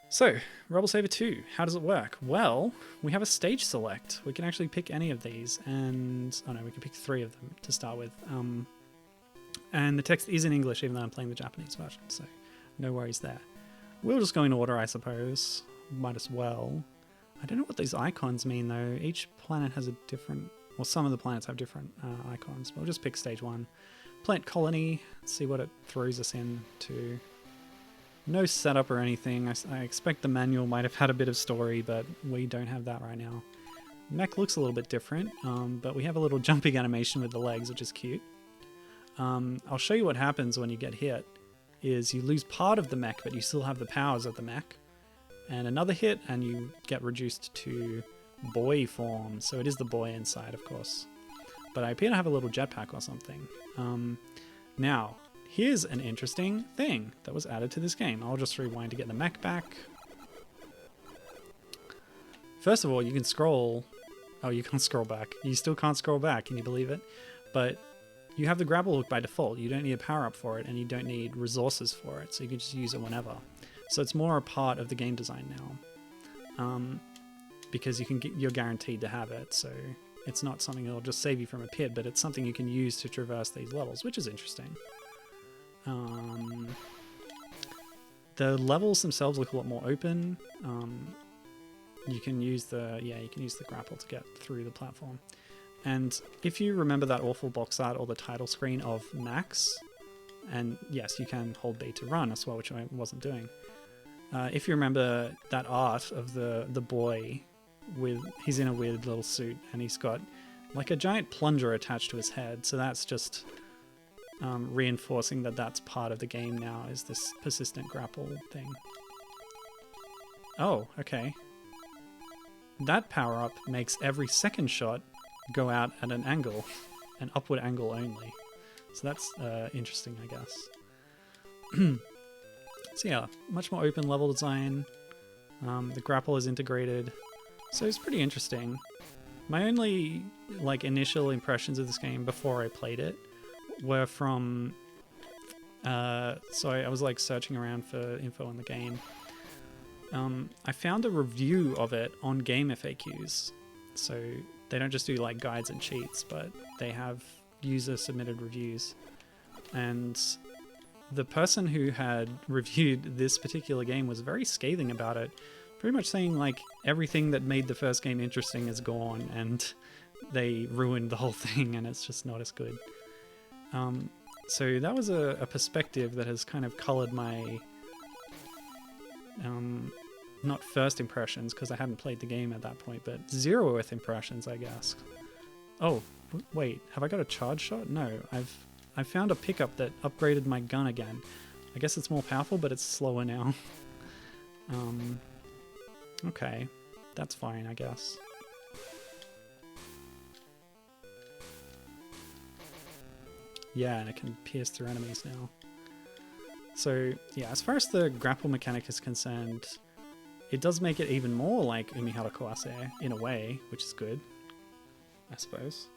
So, Rubble Saver 2, how does it work? Well, we have a stage select. We can actually pick any of these, and... Oh no, we can pick 3 of them to start with. And the text is in English, even though I'm playing the Japanese version, so no worries there. We'll just go in order, I suppose. Might as well. I don't know what these icons mean, though. Each planet has a different... Well, some of the planets have different icons. We'll just pick stage 1. Plant colony, see what it throws us into. No setup or anything. I expect the manual might have had a bit of story, but we don't have that right now. Mech looks a little bit different, but we have a little jumping animation with the legs, which is cute. I'll show you what happens when you get hit, is you lose part of the mech, but you still have the powers of the mech. And another hit, and you get reduced to boy form. So it is the boy inside, of course. But I appear to have a little jetpack or something. Now, here's an interesting thing that was added to this game. I'll just rewind to get the mech back. First of all, you can scroll... Oh, you can't scroll back. You still can't scroll back, can you believe it? But you have the grapple hook by default. You don't need a power-up for it, and you don't need resources for it, so you can just use it whenever. So it's more a part of the game design now. Because you're guaranteed to have it, so it's not something that'll just save you from a pit, but it's something you can use to traverse these levels, which is interesting. The levels themselves look a lot more open. You can use the grapple to get through the platform. And if you remember that awful box art or the title screen of Max, and yes, you can hold B to run as well, which I wasn't doing. If you remember that art of the boy he's in a weird little suit and he's got like a giant plunger attached to his head. So that's just reinforcing that that's part of the game now, is this persistent grapple thing. Oh, okay. That power-up makes every second shot go out at an angle, an upward angle only. So that's interesting, I guess. So yeah, much more open level design. The grapple is integrated. So it's pretty interesting. My only like initial impressions of this game before I played it were from so I was like searching around for info on the game. I found a review of it on Game FAQs. So they don't just do like guides and cheats, but they have user submitted reviews. And the person who had reviewed this particular game was very scathing about it, pretty much saying like everything that made the first game interesting is gone and they ruined the whole thing and it's just not as good. So that was a perspective that has kind of colored my not first impressions, because I hadn't played the game at that point, but 0th impressions, I guess. Oh, wait, have I got a charge shot? No, I found a pickup that upgraded my gun again. I guess it's more powerful, but it's slower now. Okay, that's fine, I guess. Yeah, and it can pierce through enemies now. So, yeah, as far as the grapple mechanic is concerned, it does make it even more like Umihara Kawase in a way, which is good, I suppose.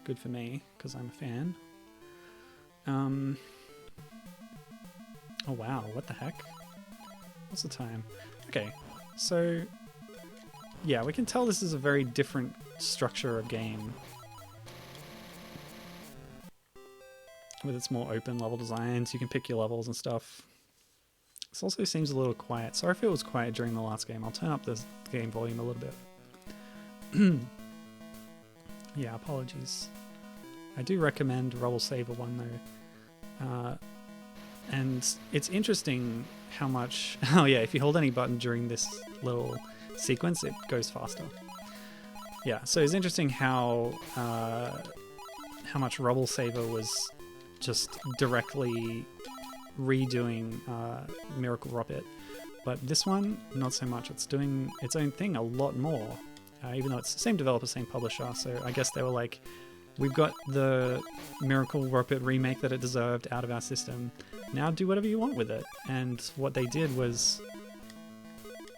Good for me, because I'm a fan. Oh wow, what the heck? What's the time? Okay, so yeah, we can tell this is a very different structure of game, with its more open level designs. You can pick your levels and stuff. This also seems a little quiet. Sorry if it was quiet during the last game. I'll turn up the game volume a little bit. Yeah, apologies. I do recommend Rubble Saver one though. And it's interesting how much... Oh yeah, if you hold any button during this little sequence, it goes faster. Yeah, so it's interesting how much Rubble Saver was just directly redoing Miracle Ropit, but this one not so much. It's doing its own thing a lot more, even though it's the same developer, same publisher. So I guess they were like, we've got the Miracle Ropit remake that it deserved out of our system, now do whatever you want with it. And what they did was,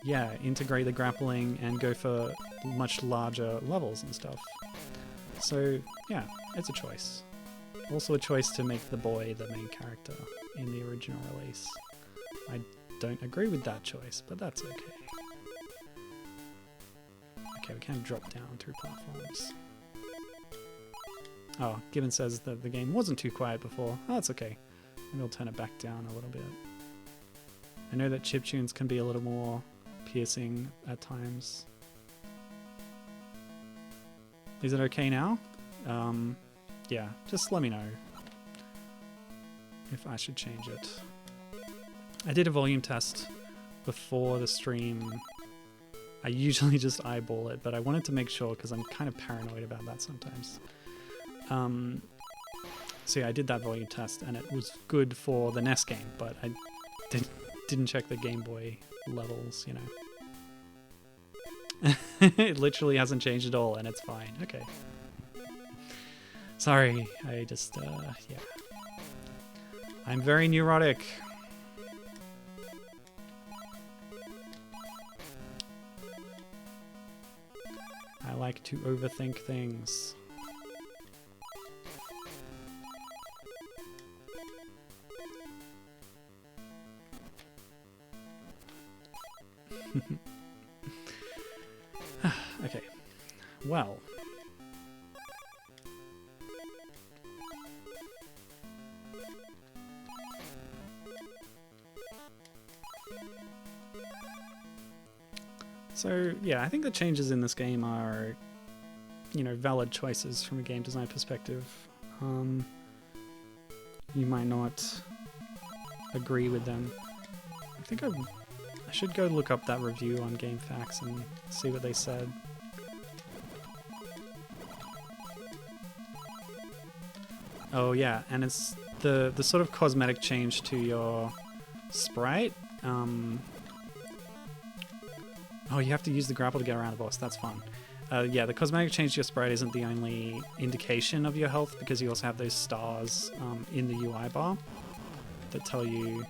yeah, integrate the grappling and go for much larger levels and stuff. So yeah, it's a choice. Also a choice to make the boy the main character in the original release. I don't agree with that choice, but that's okay. Okay, we can drop down through platforms. Oh, Gibbon says that the game wasn't too quiet before. Oh, that's okay. Maybe I'll turn it back down a little bit. I know that chiptunes can be a little more piercing at times. Is it okay now? Yeah, just let me know if I should change it. I did a volume test before the stream. I usually just eyeball it, but I wanted to make sure because I'm kind of paranoid about that sometimes. So yeah, I did that volume test and it was good for the NES game, but I didn't check the Game Boy levels, you know. It literally hasn't changed at all and it's fine. Okay. Sorry, I just, yeah. I'm very neurotic. I like to overthink things. Okay, well. So yeah, I think the changes in this game are, you know, valid choices from a game design perspective. You might not agree with them. I think I should go look up that review on GameFAQs and see what they said. Oh yeah, and it's the sort of cosmetic change to your sprite. Oh, you have to use the grapple to get around the boss. That's fun. Yeah, the cosmetic change to your sprite isn't the only indication of your health, because you also have those stars in the UI bar that tell you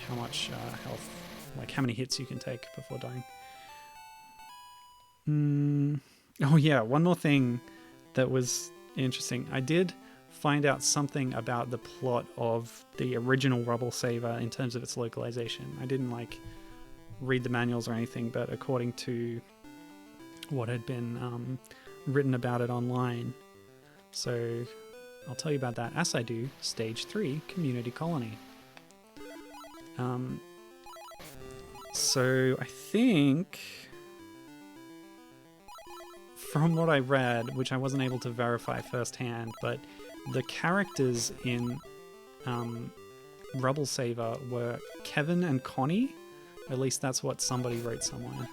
how much health, like how many hits you can take before dying. Oh yeah, one more thing that was interesting. I did find out something about the plot of the original Rubble Saver in terms of its localization. I didn't like read the manuals or anything, but according to what had been written about it online. So I'll tell you about that as I do Stage 3, Community Colony. So I think, from what I read, which I wasn't able to verify firsthand, but the characters in Rubble Saver were Kevin and Connie. At least that's what somebody wrote somewhere.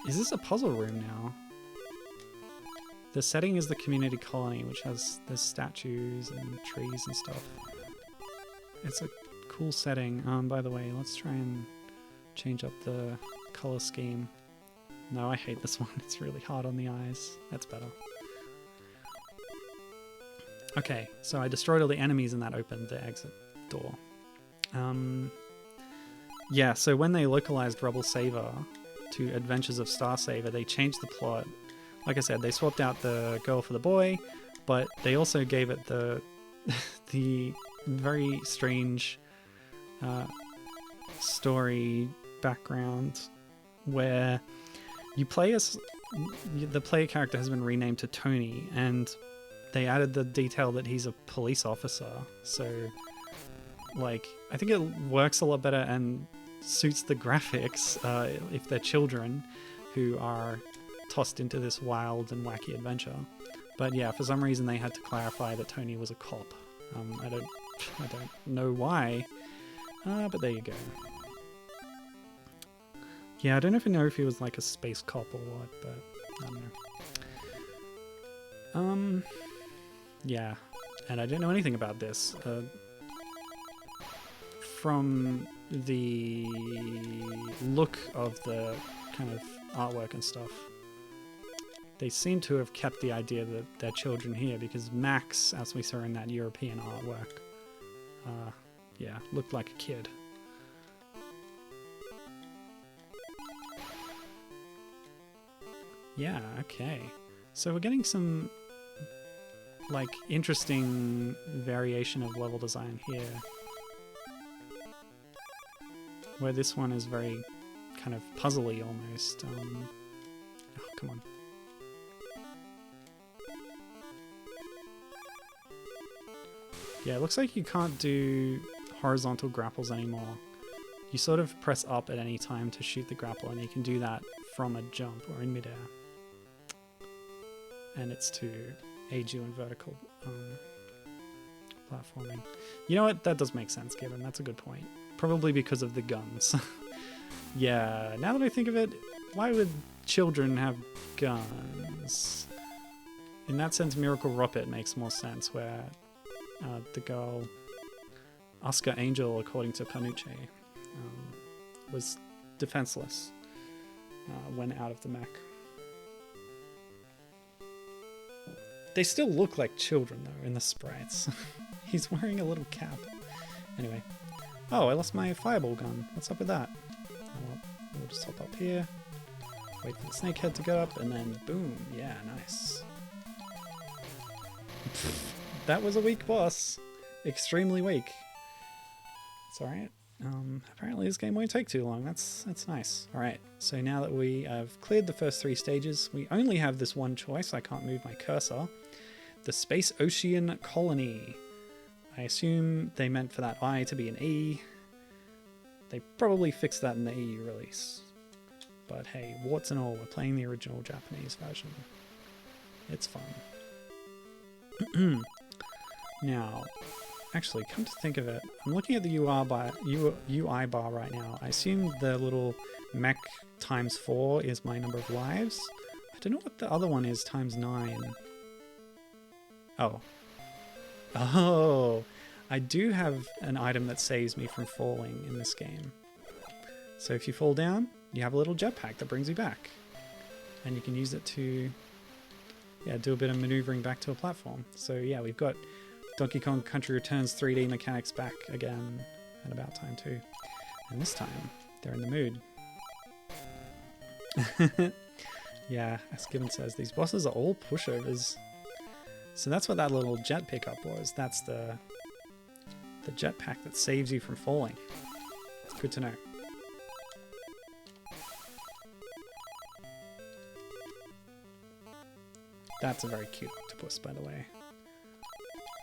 Is this a puzzle room now? The setting is the community colony, which has the statues and trees and stuff. It's a cool setting. By the way, let's try and change up the color scheme. No, I hate this one. It's really hard on the eyes. That's better. Okay, so I destroyed all the enemies and that opened the exit door. Yeah, so when they localized Rubble Saver to Adventures of Star Saver, they changed the plot. Like I said, they swapped out the girl for the boy, but they also gave it the the very strange story background where you play as the player character has been renamed to Tony, and they added the detail that he's a police officer. So, like, I think it works a lot better and suits the graphics if they're children who are tossed into this wild and wacky adventure. But yeah, for some reason they had to clarify that Tony was a cop. I don't know why, but there you go. Yeah, I don't even know if he was like a space cop or what, but I don't know. Yeah, and I didn't know anything about this. From the look of the kind of artwork and stuff, they seem to have kept the idea that they're children here, because Max, as we saw in that European artwork, yeah, looked like a kid. Yeah, okay. So we're getting some, like, interesting variation of level design here, where this one is very kind of puzzly almost. Oh, come on. Yeah, it looks like you can't do horizontal grapples anymore. You sort of press up at any time to shoot the grapple, and you can do that from a jump or in midair. And it's to aid you in vertical platforming. You know what? That does make sense, Gibbon. That's a good point. Probably because of the guns. Yeah, now that I think of it, why would children have guns? In that sense, Miracle Ropit makes more sense, where the girl, Oscar Angel, according to Panucci, was defenseless when out of the mech. They still look like children, though, in the sprites. He's wearing a little cap. Anyway. Oh, I lost my fireball gun. What's up with that? Oh, well, we'll just hop up here. Wait for the snakehead to get up, and then boom. Yeah, nice. That was a weak boss. Extremely weak. It's alright. Apparently this game won't take too long. That's nice. Alright, so now that we have cleared the first 3 stages, we only have this one choice. I can't move my cursor. The Space Ocean Colony. I assume they meant for that I to be an E. They probably fixed that in the EU release. But hey, warts and all, we're playing the original Japanese version. It's fun. Now, actually, come to think of it, I'm looking at the UI bar right now. I assume the little mech ×4 is my number of lives. I don't know what the other one is, ×9. Oh. Oh! I do have an item that saves me from falling in this game. So if you fall down, you have a little jetpack that brings you back. And you can use it to, yeah, do a bit of maneuvering back to a platform. So yeah, we've got Donkey Kong Country Returns 3D mechanics back again, at about time too. And this time, they're in the mood. Yeah, as Gibbon says, these bosses are all pushovers. So that's what that little jet pickup was. That's the jetpack that saves you from falling. It's good to know. That's a very cute octopus, by the way.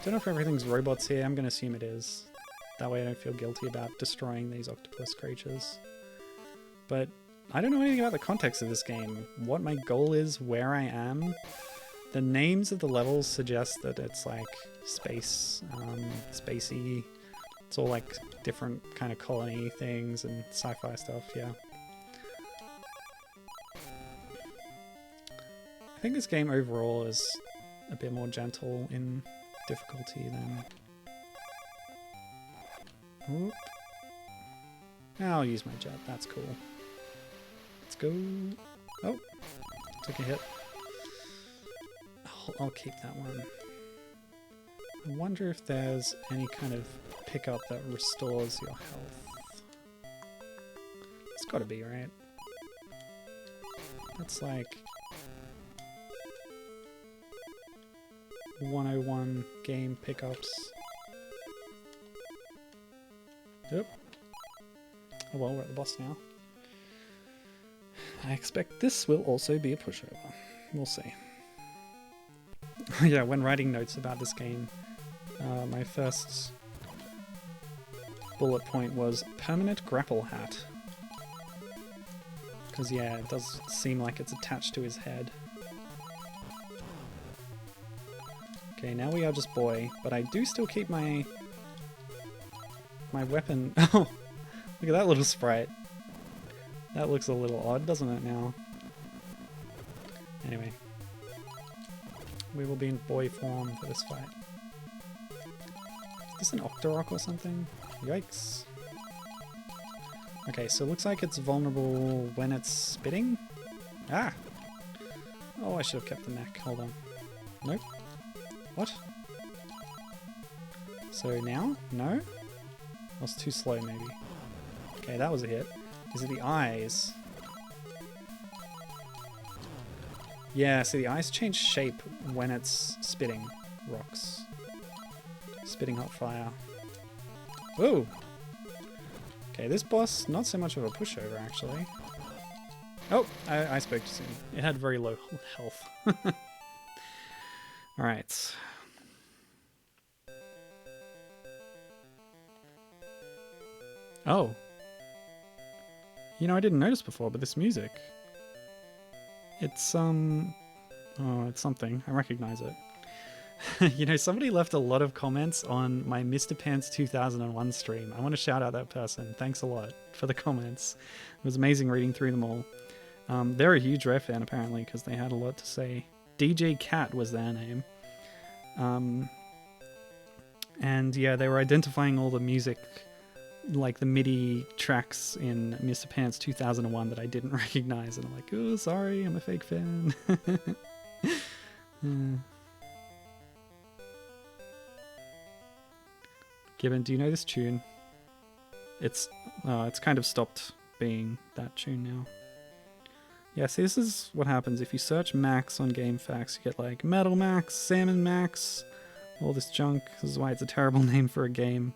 Don't know if everything's robots here. I'm going to assume it is. That way I don't feel guilty about destroying these octopus creatures. But I don't know anything about the context of this game. What my goal is, where I am. The names of the levels suggest that it's like space, spacey. It's all like different kind of colony things and sci-fi stuff, yeah. I think this game overall is a bit more gentle in difficulty than... Oop. I'll use my jet, that's cool. Let's go. Oh, took a hit. I'll keep that one. I wonder if there's any kind of pickup that restores your health. It's gotta be, right? That's like 101 game pickups. Yep. Oh well, we're at the boss now. I expect this will also be a pushover. We'll see. Yeah, when writing notes about this game, my first bullet point was permanent grapple hat. Because yeah, it does seem like it's attached to his head. Okay, now we are just boy, but I do still keep my weapon. Oh, look at that little sprite. That looks a little odd, doesn't it now? Anyway. We will be in boy form for this fight. Is this an Octorok or something? Yikes. Okay, so it looks like it's vulnerable when it's spitting. Ah! Oh, I should have kept the mech. Hold on. Nope. What? So now? No? I was too slow, maybe. Okay, that was a hit. Is it the eyes? Yeah, so the eyes change shape when it's spitting rocks. Spitting hot fire. Whoa! Okay, this boss, not so much of a pushover, actually. Oh, I spoke too soon. It had very low health. Alright. Oh. You know, I didn't notice before, but this music... It's, oh, it's something. I recognize it. You know, somebody left a lot of comments on my Mr. Pants 2001 stream. I want to shout out that person. Thanks a lot for the comments. It was amazing reading through them all. They're a huge Rare fan, apparently, because they had a lot to say. DJ Cat was their name. And yeah, they were identifying all the music, like the MIDI tracks in Mr. Pants 2001 that I didn't recognize, and I'm like, oh, sorry, I'm a fake fan. Gibbon, do you know this tune? It's kind of stopped being that tune now. Yeah, see, this is what happens if you search Max on GameFAQs. You get like Metal Max, Salmon Max, all this junk. This is why it's a terrible name for a game.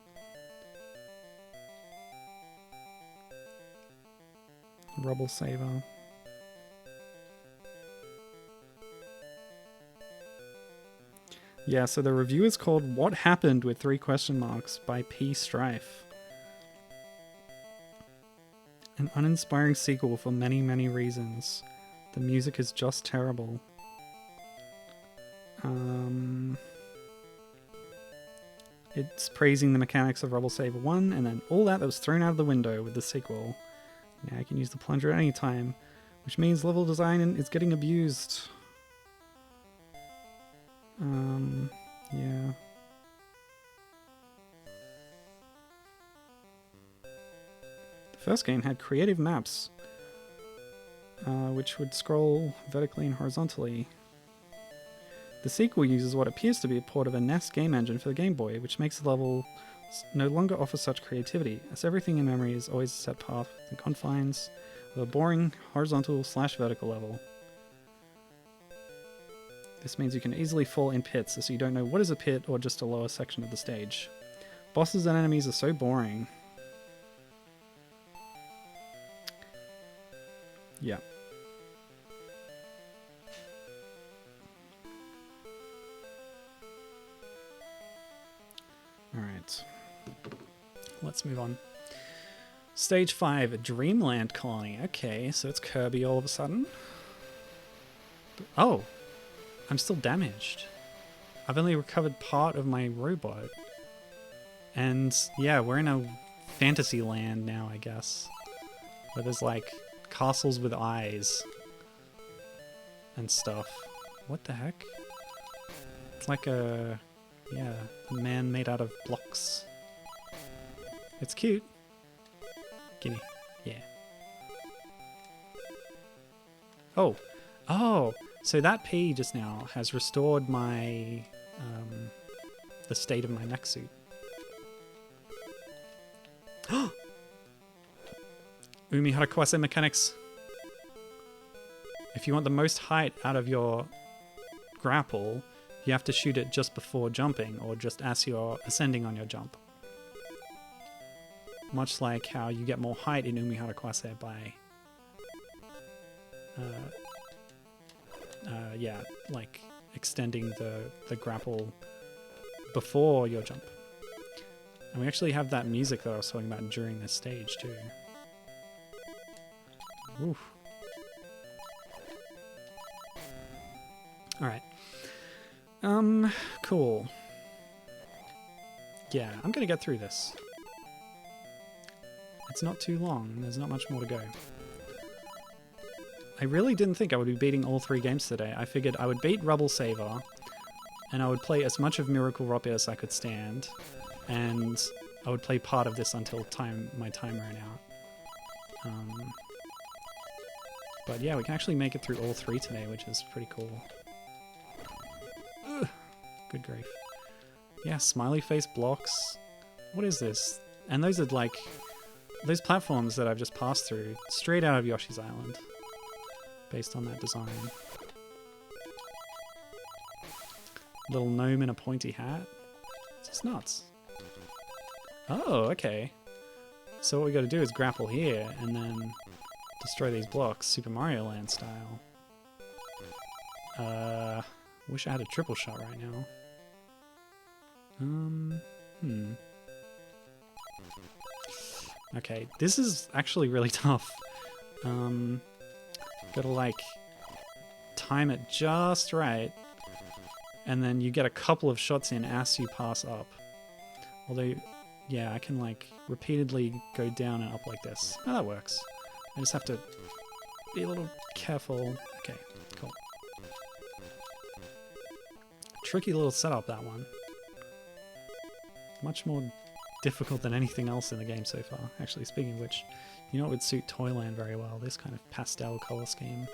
Rubble Saver. Yeah, so the review is called What Happened with 3 question marks by P. Strife. An uninspiring sequel for many, many reasons. The music is just terrible. It's praising the mechanics of Rubble Saver 1, and then all that was thrown out of the window with the sequel. Now I can use the plunger at any time, which means level design is getting abused. Yeah. The first game had creative maps, which would scroll vertically and horizontally. The sequel uses what appears to be a port of a NES game engine for the Game Boy, which makes the level no longer offer such creativity, as everything in memory is always a set path and confines, A boring horizontal / vertical level. This means you can easily fall in pits as you don't know what is a pit or just a lower section of the stage. Bosses and enemies are so boring. Yeah. Alright. Let's move on. Stage 5, Dreamland colony. Okay, so it's Kirby all of a sudden. Oh! I'm still damaged. I've only recovered part of my robot. And yeah, we're in a fantasy land now, I guess. Where there's like castles with eyes and stuff. What the heck? It's like a man made out of blocks. It's cute. Gimme. Yeah. Oh. Oh! So that P just now has restored my, the state of my mech suit. Umi Harakwase mechanics. If you want the most height out of your grapple, you have to shoot it just before jumping, or just as you're ascending on your jump. Much like how you get more height in Umi Harakwase by yeah, like extending the grapple before your jump. And we actually have that music that I was talking about during this stage too. Oof. Alright. Cool. Yeah, I'm gonna get through this. It's not too long, there's not much more to go. I really didn't think I would be beating all 3 games today. I figured I would beat Rubble Saver, and I would play as much of Miracle Ropit as I could stand, and I would play part of this until my time ran out. But yeah, we can actually make it through all 3 today, which is pretty cool. Ugh, good grief. Yeah, smiley face blocks. What is this? And those are like those platforms that I've just passed through, straight out of Yoshi's Island. Based on that design. Little gnome in a pointy hat. It's just nuts. Oh, okay. So what we gotta do is grapple here and then destroy these blocks, Super Mario Land style. Wish I had a triple shot right now. Okay, this is actually really tough. Gotta like time it just right, and then you get a couple of shots in as you pass up. Although, yeah, I can like repeatedly go down and up like this. Oh, that works. I just have to be a little careful. Okay, cool. Tricky little setup, that one. Much more difficult than anything else in the game so far. Actually, speaking of which, you know what would suit Toyland very well? This kind of pastel color scheme.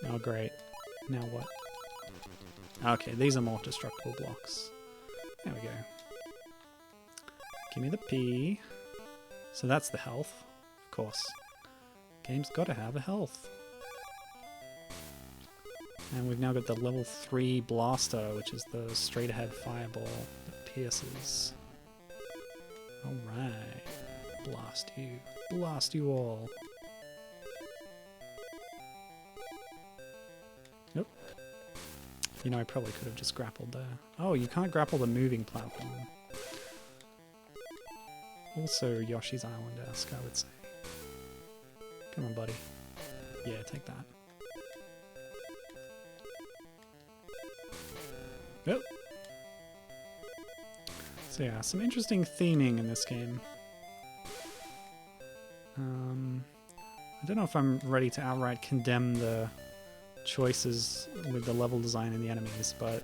Oh, great. Now what? Okay, these are more destructible blocks. There we go. Give me the P. So that's the health, of course. Game's got to have a health. And we've now got the level 3 blaster, which is the straight ahead fireball that pierces. Alright. Blast you. Blast you all. Yep. You know, I probably could have just grappled there. Oh, you can't grapple the moving platform. Also Yoshi's Island-esque, I would say. Come on, buddy. Yeah, take that. Yep. So yeah, some interesting theming in this game. I don't know if I'm ready to outright condemn the choices with the level design and the enemies, but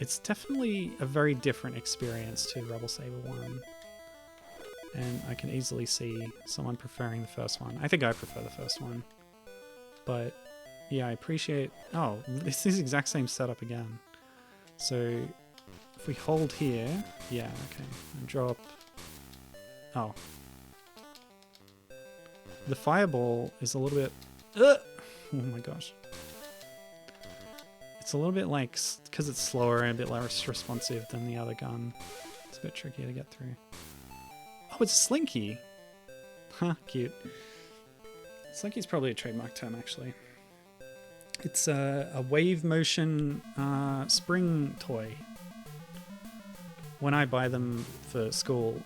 it's definitely a very different experience to Rubble Saver 1. And I can easily see someone preferring the first one. I think I prefer the first one. But yeah, I appreciate... Oh, it's this exact same setup again. So if we hold here... Yeah, okay. And drop... Oh. the fireball is a little bit... oh my gosh. It's a little bit like, because it's slower and a bit less responsive than the other gun. It's a bit trickier to get through. Oh, it's Slinky. Huh, cute. Slinky's probably a trademark term, actually. It's a wave motion spring toy. When I buy them for school,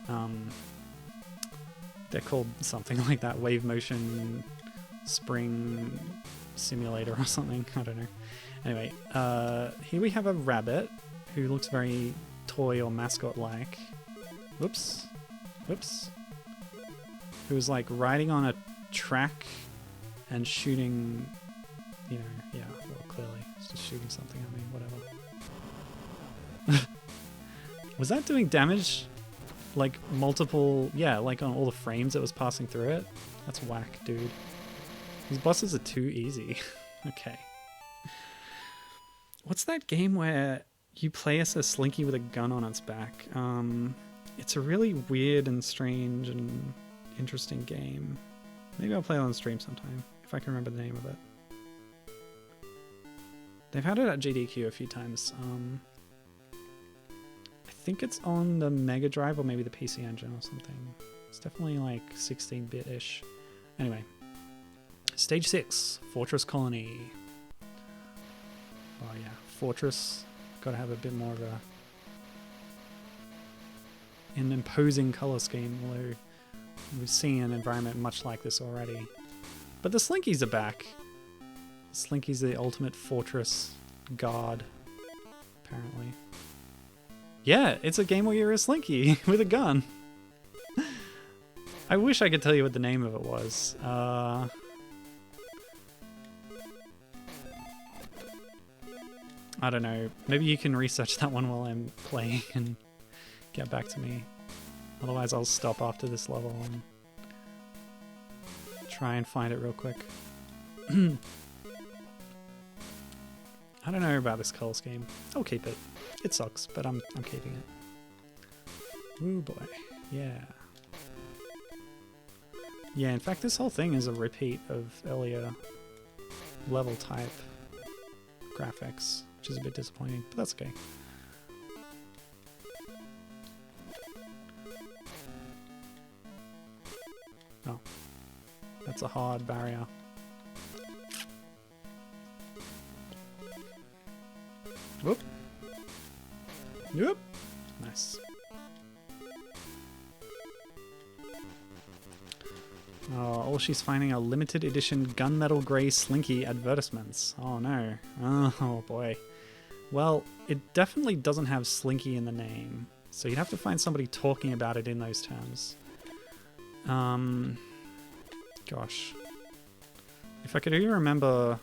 they're called something like that. Wave motion spring simulator or something. I don't know. Anyway, here we have a rabbit who looks very toy or mascot-like. Whoops. Whoops. Who's like riding on a track and shooting, you know, yeah, well, clearly it's just shooting something at me, whatever. Was that doing damage? Like multiple, yeah, like on all the frames that was passing through it? That's whack, dude. These bosses are too easy. Okay. What's that game where you play as a Slinky with a gun on its back? It's a really weird and strange and interesting game. Maybe I'll play it on stream sometime, if I can remember the name of it. They've had it at GDQ a few times. I think it's on the Mega Drive or maybe the PC Engine or something. It's definitely like 16-bit-ish. Anyway. Stage 6, Fortress Colony. Oh yeah, Fortress. Gotta have a bit more of an imposing color scheme, although we've seen an environment much like this already. But the Slinkies are back. Slinky's the ultimate fortress guard, apparently. Yeah, it's a game where you're a Slinky with a gun. I wish I could tell you what the name of it was. I don't know. Maybe you can research that one while I'm playing and get back to me. Otherwise, I'll stop after this level and try and find it real quick. I don't know about this color scheme. I'll keep it. It sucks, but I'm keeping it. Ooh boy. Yeah. Yeah, in fact, this whole thing is a repeat of earlier level type graphics, which is a bit disappointing, but that's okay. Oh. That's a hard barrier. Whoop. Yep. Nice. Oh, all she's finding are limited edition gunmetal grey Slinky advertisements. Oh no. Oh boy. Well, it definitely doesn't have Slinky in the name, so you'd have to find somebody talking about it in those terms. Gosh. If I could even remember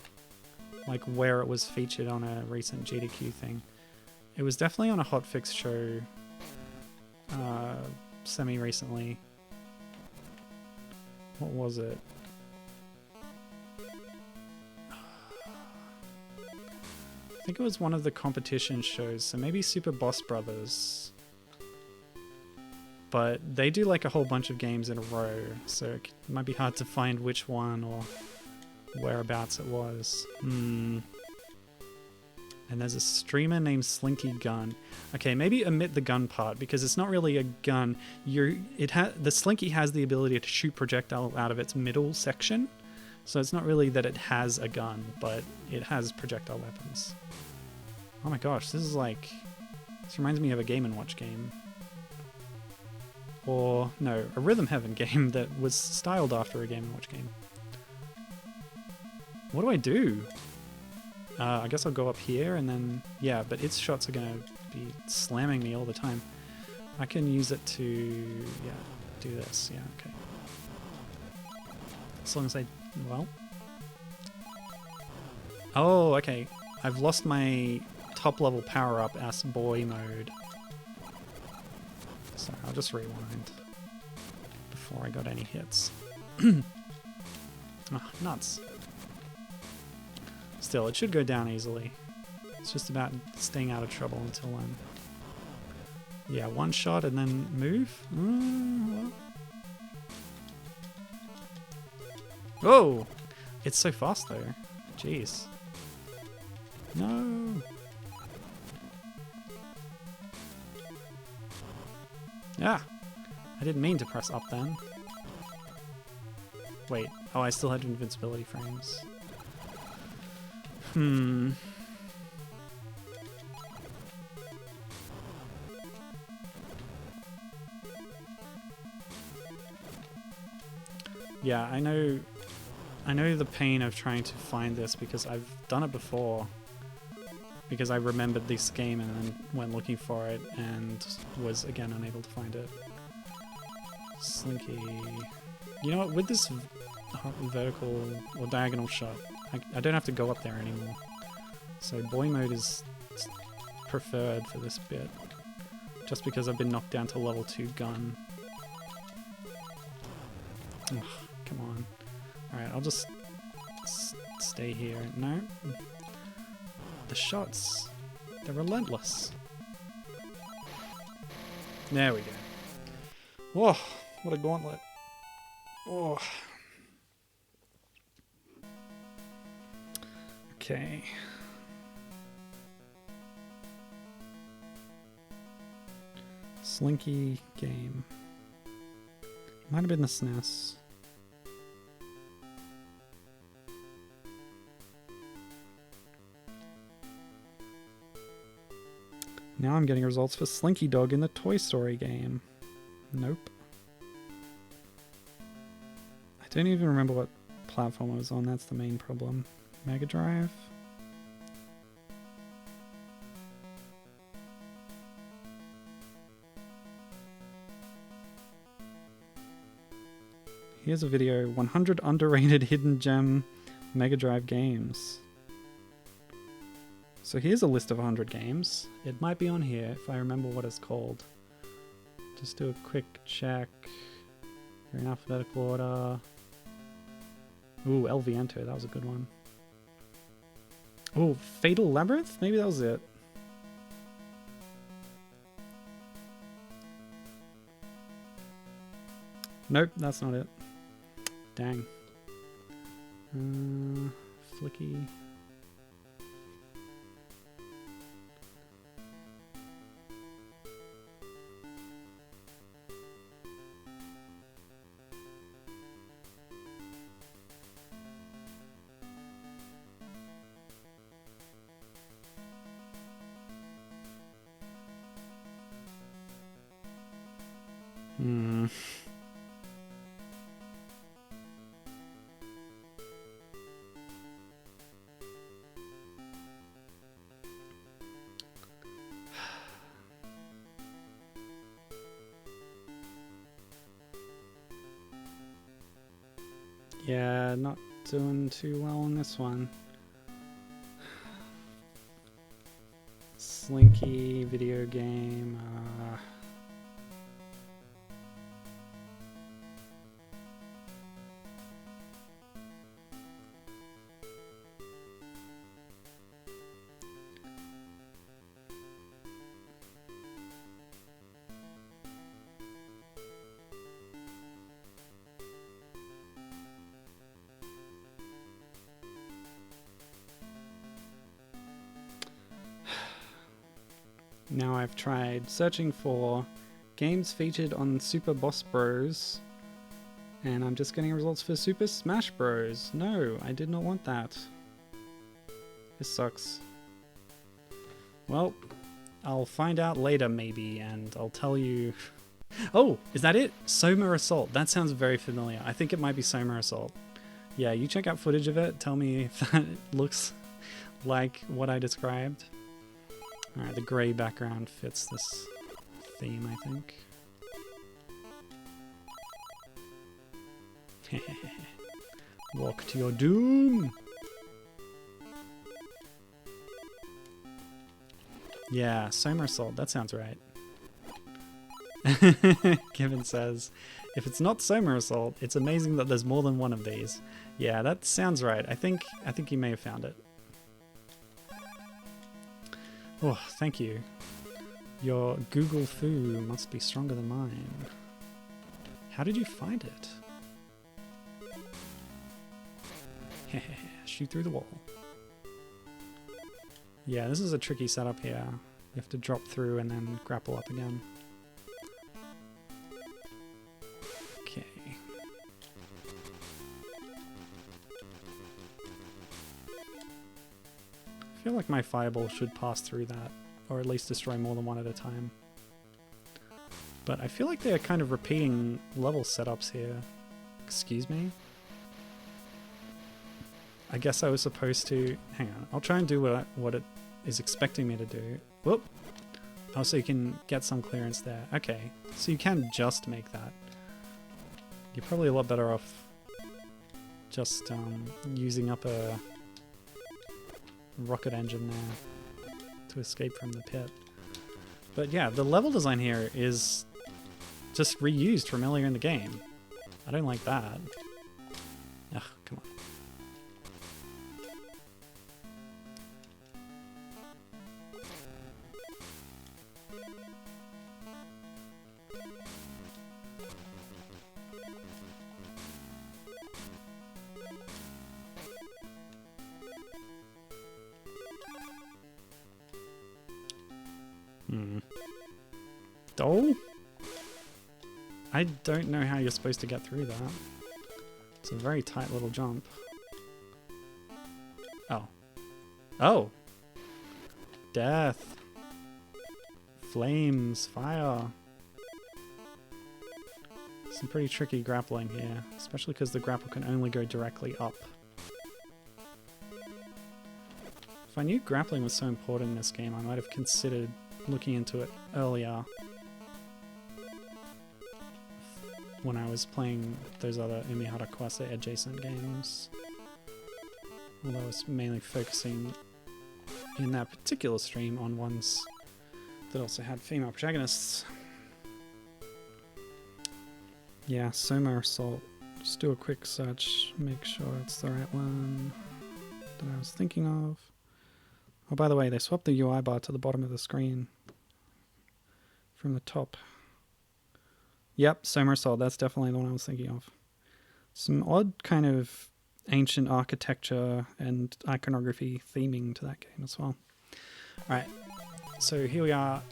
like where it was featured on a recent GDQ thing. It was definitely on a hotfix show semi-recently. What was it? I think it was one of the competition shows, so maybe Super Boss Brothers. But they do like a whole bunch of games in a row, so it might be hard to find which one or whereabouts it was. And there's a streamer named Slinky Gun. Okay, maybe omit the gun part because it's not really a gun. The Slinky has the ability to shoot projectile out of its middle section, so it's not really that it has a gun, but it has projectile weapons. Oh my gosh, this reminds me of a Game & Watch game. Or, no, a Rhythm Heaven game that was styled after a Game & Watch game. What do I do? I guess I'll go up here and then... Yeah, but its shots are going to be slamming me all the time. I can use it to... Yeah, do this. Yeah, okay. As long as I... Well... Oh, okay. I've lost my top level power-up as boy mode. So I'll just rewind before I got any hits. Oh, nuts. Still, it should go down easily. It's just about staying out of trouble until I'm... Yeah, one shot and then move? Well. Whoa! It's so fast though. Jeez. No! Ah! I didn't mean to press up then. Wait. Oh, I still had invincibility frames. Yeah, I know the pain of trying to find this because I've done it before. Because I remembered this game and then went looking for it and was again unable to find it. Slinky. You know what, with this vertical or diagonal shot, I don't have to go up there anymore. So boy mode is preferred for this bit. Just because I've been knocked down to level 2 gun. Ugh, come on. Alright, I'll just stay here. No. The shots, they're relentless. There we go. Whoa, what a gauntlet. Oh. Okay. Slinky game. Might have been the SNES. Now I'm getting results for Slinky Dog in the Toy Story game. Nope. I don't even remember what platform it was on, that's the main problem. Mega Drive? Here's a video, 100 underrated hidden gem Mega Drive games. So here's a list of 100 games. It might be on here if I remember what it's called. Just do a quick check. They're in alphabetical order. Ooh, El Viento, that was a good one. Oh, Fatal Labyrinth? Maybe that was it. Nope, that's not it. Dang. Flicky. Yeah, not doing too well on this one. Slinky video game. Now I've tried searching for games featured on Super Boss Bros. And I'm just getting results for Super Smash Bros. No, I did not want that. This sucks. Well, I'll find out later maybe, and I'll tell you... Oh, is that it? Soma Assault. That sounds very familiar. I think it might be Soma Assault. Yeah, you check out footage of it. Tell me if that looks like what I described. Alright, the grey background fits this theme, I think. Walk to your doom! Yeah, Soma Assault, that sounds right. Kevin says, if it's not Soma Assault, it's amazing that there's more than one of these. Yeah, that sounds right. I think you may have found it. Oh, thank you. Your Google foo must be stronger than mine. How did you find it? Shoot through the wall. Yeah, this is a tricky setup here. You have to drop through and then grapple up again. Okay. I feel like my fireball should pass through that, or at least destroy more than one at a time. But I feel like they're kind of repeating level setups here. Excuse me? I guess I was supposed to... Hang on, I'll try and do what it is expecting me to do. Whoop! Oh, so you can get some clearance there. Okay, so you can just make that. You're probably a lot better off just using up a rocket engine there to escape from the pit. But yeah, the level design here is just reused from earlier in the game. I don't like that. Ugh, come on. Oh? I don't know how you're supposed to get through that. It's a very tight little jump. Oh. Oh! Death. Flames. Fire. Some pretty tricky grappling here, especially because the grapple can only go directly up. If I knew grappling was so important in this game, I might have considered looking into it earlier when I was playing those other Umihara Kwase adjacent games. Although I was mainly focusing in that particular stream on ones that also had female protagonists. Yeah, Soma Assault. Just do a quick search, make sure it's the right one that I was thinking of. Oh, by the way, they swapped the UI bar to the bottom of the screen from the top. Yep, Soma Assault, that's definitely the one I was thinking of. Some odd kind of ancient architecture and iconography theming to that game as well. Alright, so here we are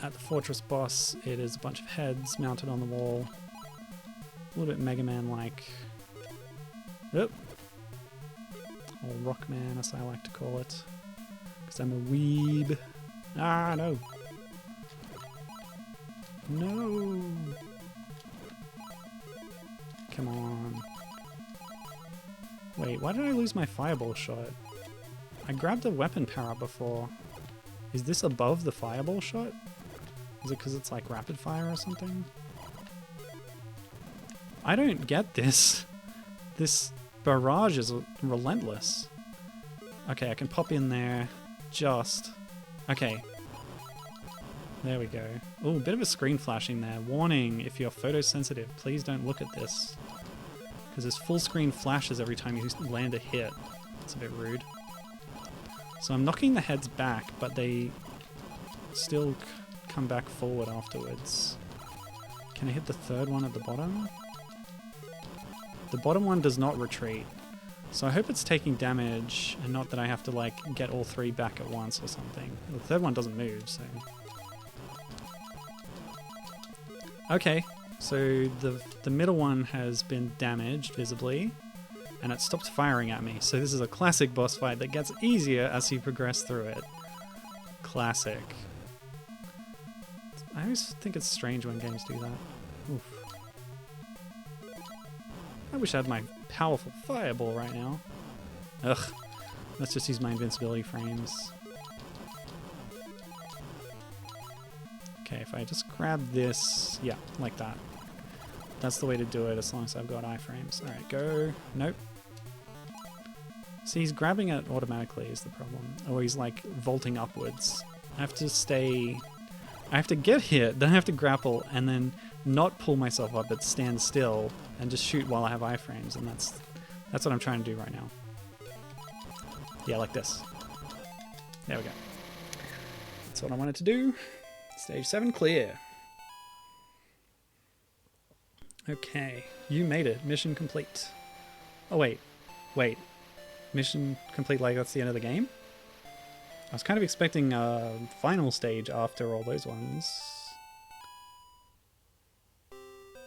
at the fortress boss. It is a bunch of heads mounted on the wall. A little bit Mega Man-like. Oop. Or Rockman, as I like to call it. Because I'm a weeb. Ah, no. No. Come on. Wait, why did I lose my fireball shot? I grabbed a weapon power before. Is this above the fireball shot? Is it because it's like rapid fire or something? I don't get this. This barrage is relentless. Okay, I can pop in there. Just. Okay. There we go. Oh, a bit of a screen flashing there. Warning, if you're photosensitive, please don't look at this. Because there's full screen flashes every time you land a hit. It's a bit rude. So I'm knocking the heads back, but they still come back forward afterwards. Can I hit the third one at the bottom? The bottom one does not retreat. So I hope it's taking damage and not that I have to like get all three back at once or something. The third one doesn't move, so... Okay, so the middle one has been damaged visibly, and it stopped firing at me. So this is a classic boss fight that gets easier as you progress through it. Classic. I always think it's strange when games do that. Oof. I wish I had my powerful fireball right now. Ugh. Let's just use my invincibility frames. Okay, if I just grab this, yeah, like that. That's the way to do it as long as I've got iframes. Alright, go. Nope. See, he's grabbing it automatically is the problem. Or he's like vaulting upwards. I have to stay... I have to get hit, then I have to grapple, and then not pull myself up, but stand still and just shoot while I have iframes, and that's what I'm trying to do right now. Yeah, like this. There we go. That's what I wanted to do. Stage 7 clear. Okay, you made it. Mission complete. Oh wait, wait. mission complete, like that's the end of the game? I was kind of expecting a final stage after all those ones.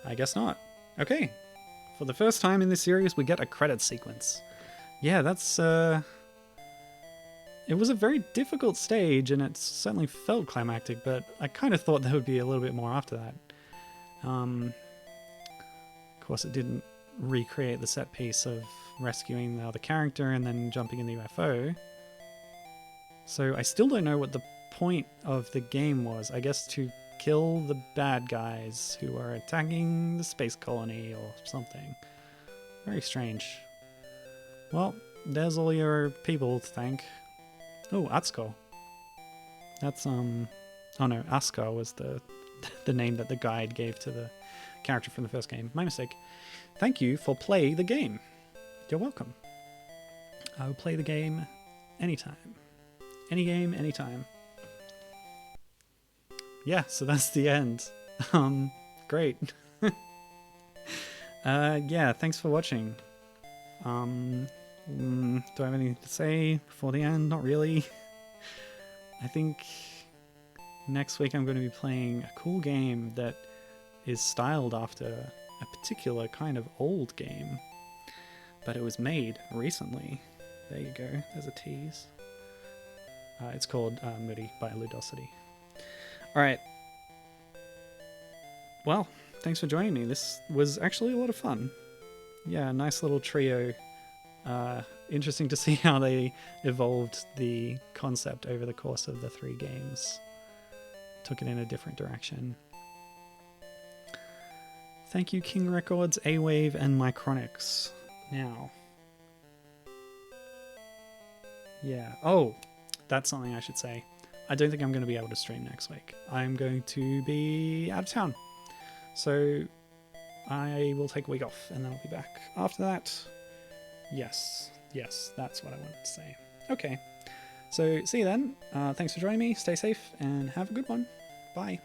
I guess not. Okay. For the first time in this series, we get a credit sequence. Yeah, that's... It was a very difficult stage, and it certainly felt climactic, but I kind of thought there would be a little bit more after that. Of course, it didn't recreate the set piece of rescuing the other character and then jumping in the UFO. So I still don't know what the point of the game was. I guess to kill the bad guys who are attacking the space colony or something. Very strange. Well, there's all your people to thank. Oh, Atsuko. That's, oh no, Asuka was the name that the guide gave to the character from the first game. My mistake. Thank you for play the game. You're welcome. I will play the game anytime. Any game, anytime. Yeah, so that's the end. Great. Yeah, thanks for watching. Do I have anything to say before the end? Not really. I think next week I'm going to be playing a cool game that is styled after a particular kind of old game, but it was made recently. There you go, there's a tease. It's called Moody by Ludosity. Alright. Well, thanks for joining me. This was actually a lot of fun. Yeah, nice little trio. Interesting to see how they evolved the concept over the course of the 3 games. Took it in a different direction. Thank you, King Records, A-Wave, and Micronics. Now. Yeah. Oh, that's something I should say. I don't think I'm going to be able to stream next week. I'm going to be out of town. So I will take a week off and then I'll be back after that. Yes, that's what I wanted to say. Okay, so see you then. Thanks for joining me. Stay safe and have a good one. Bye.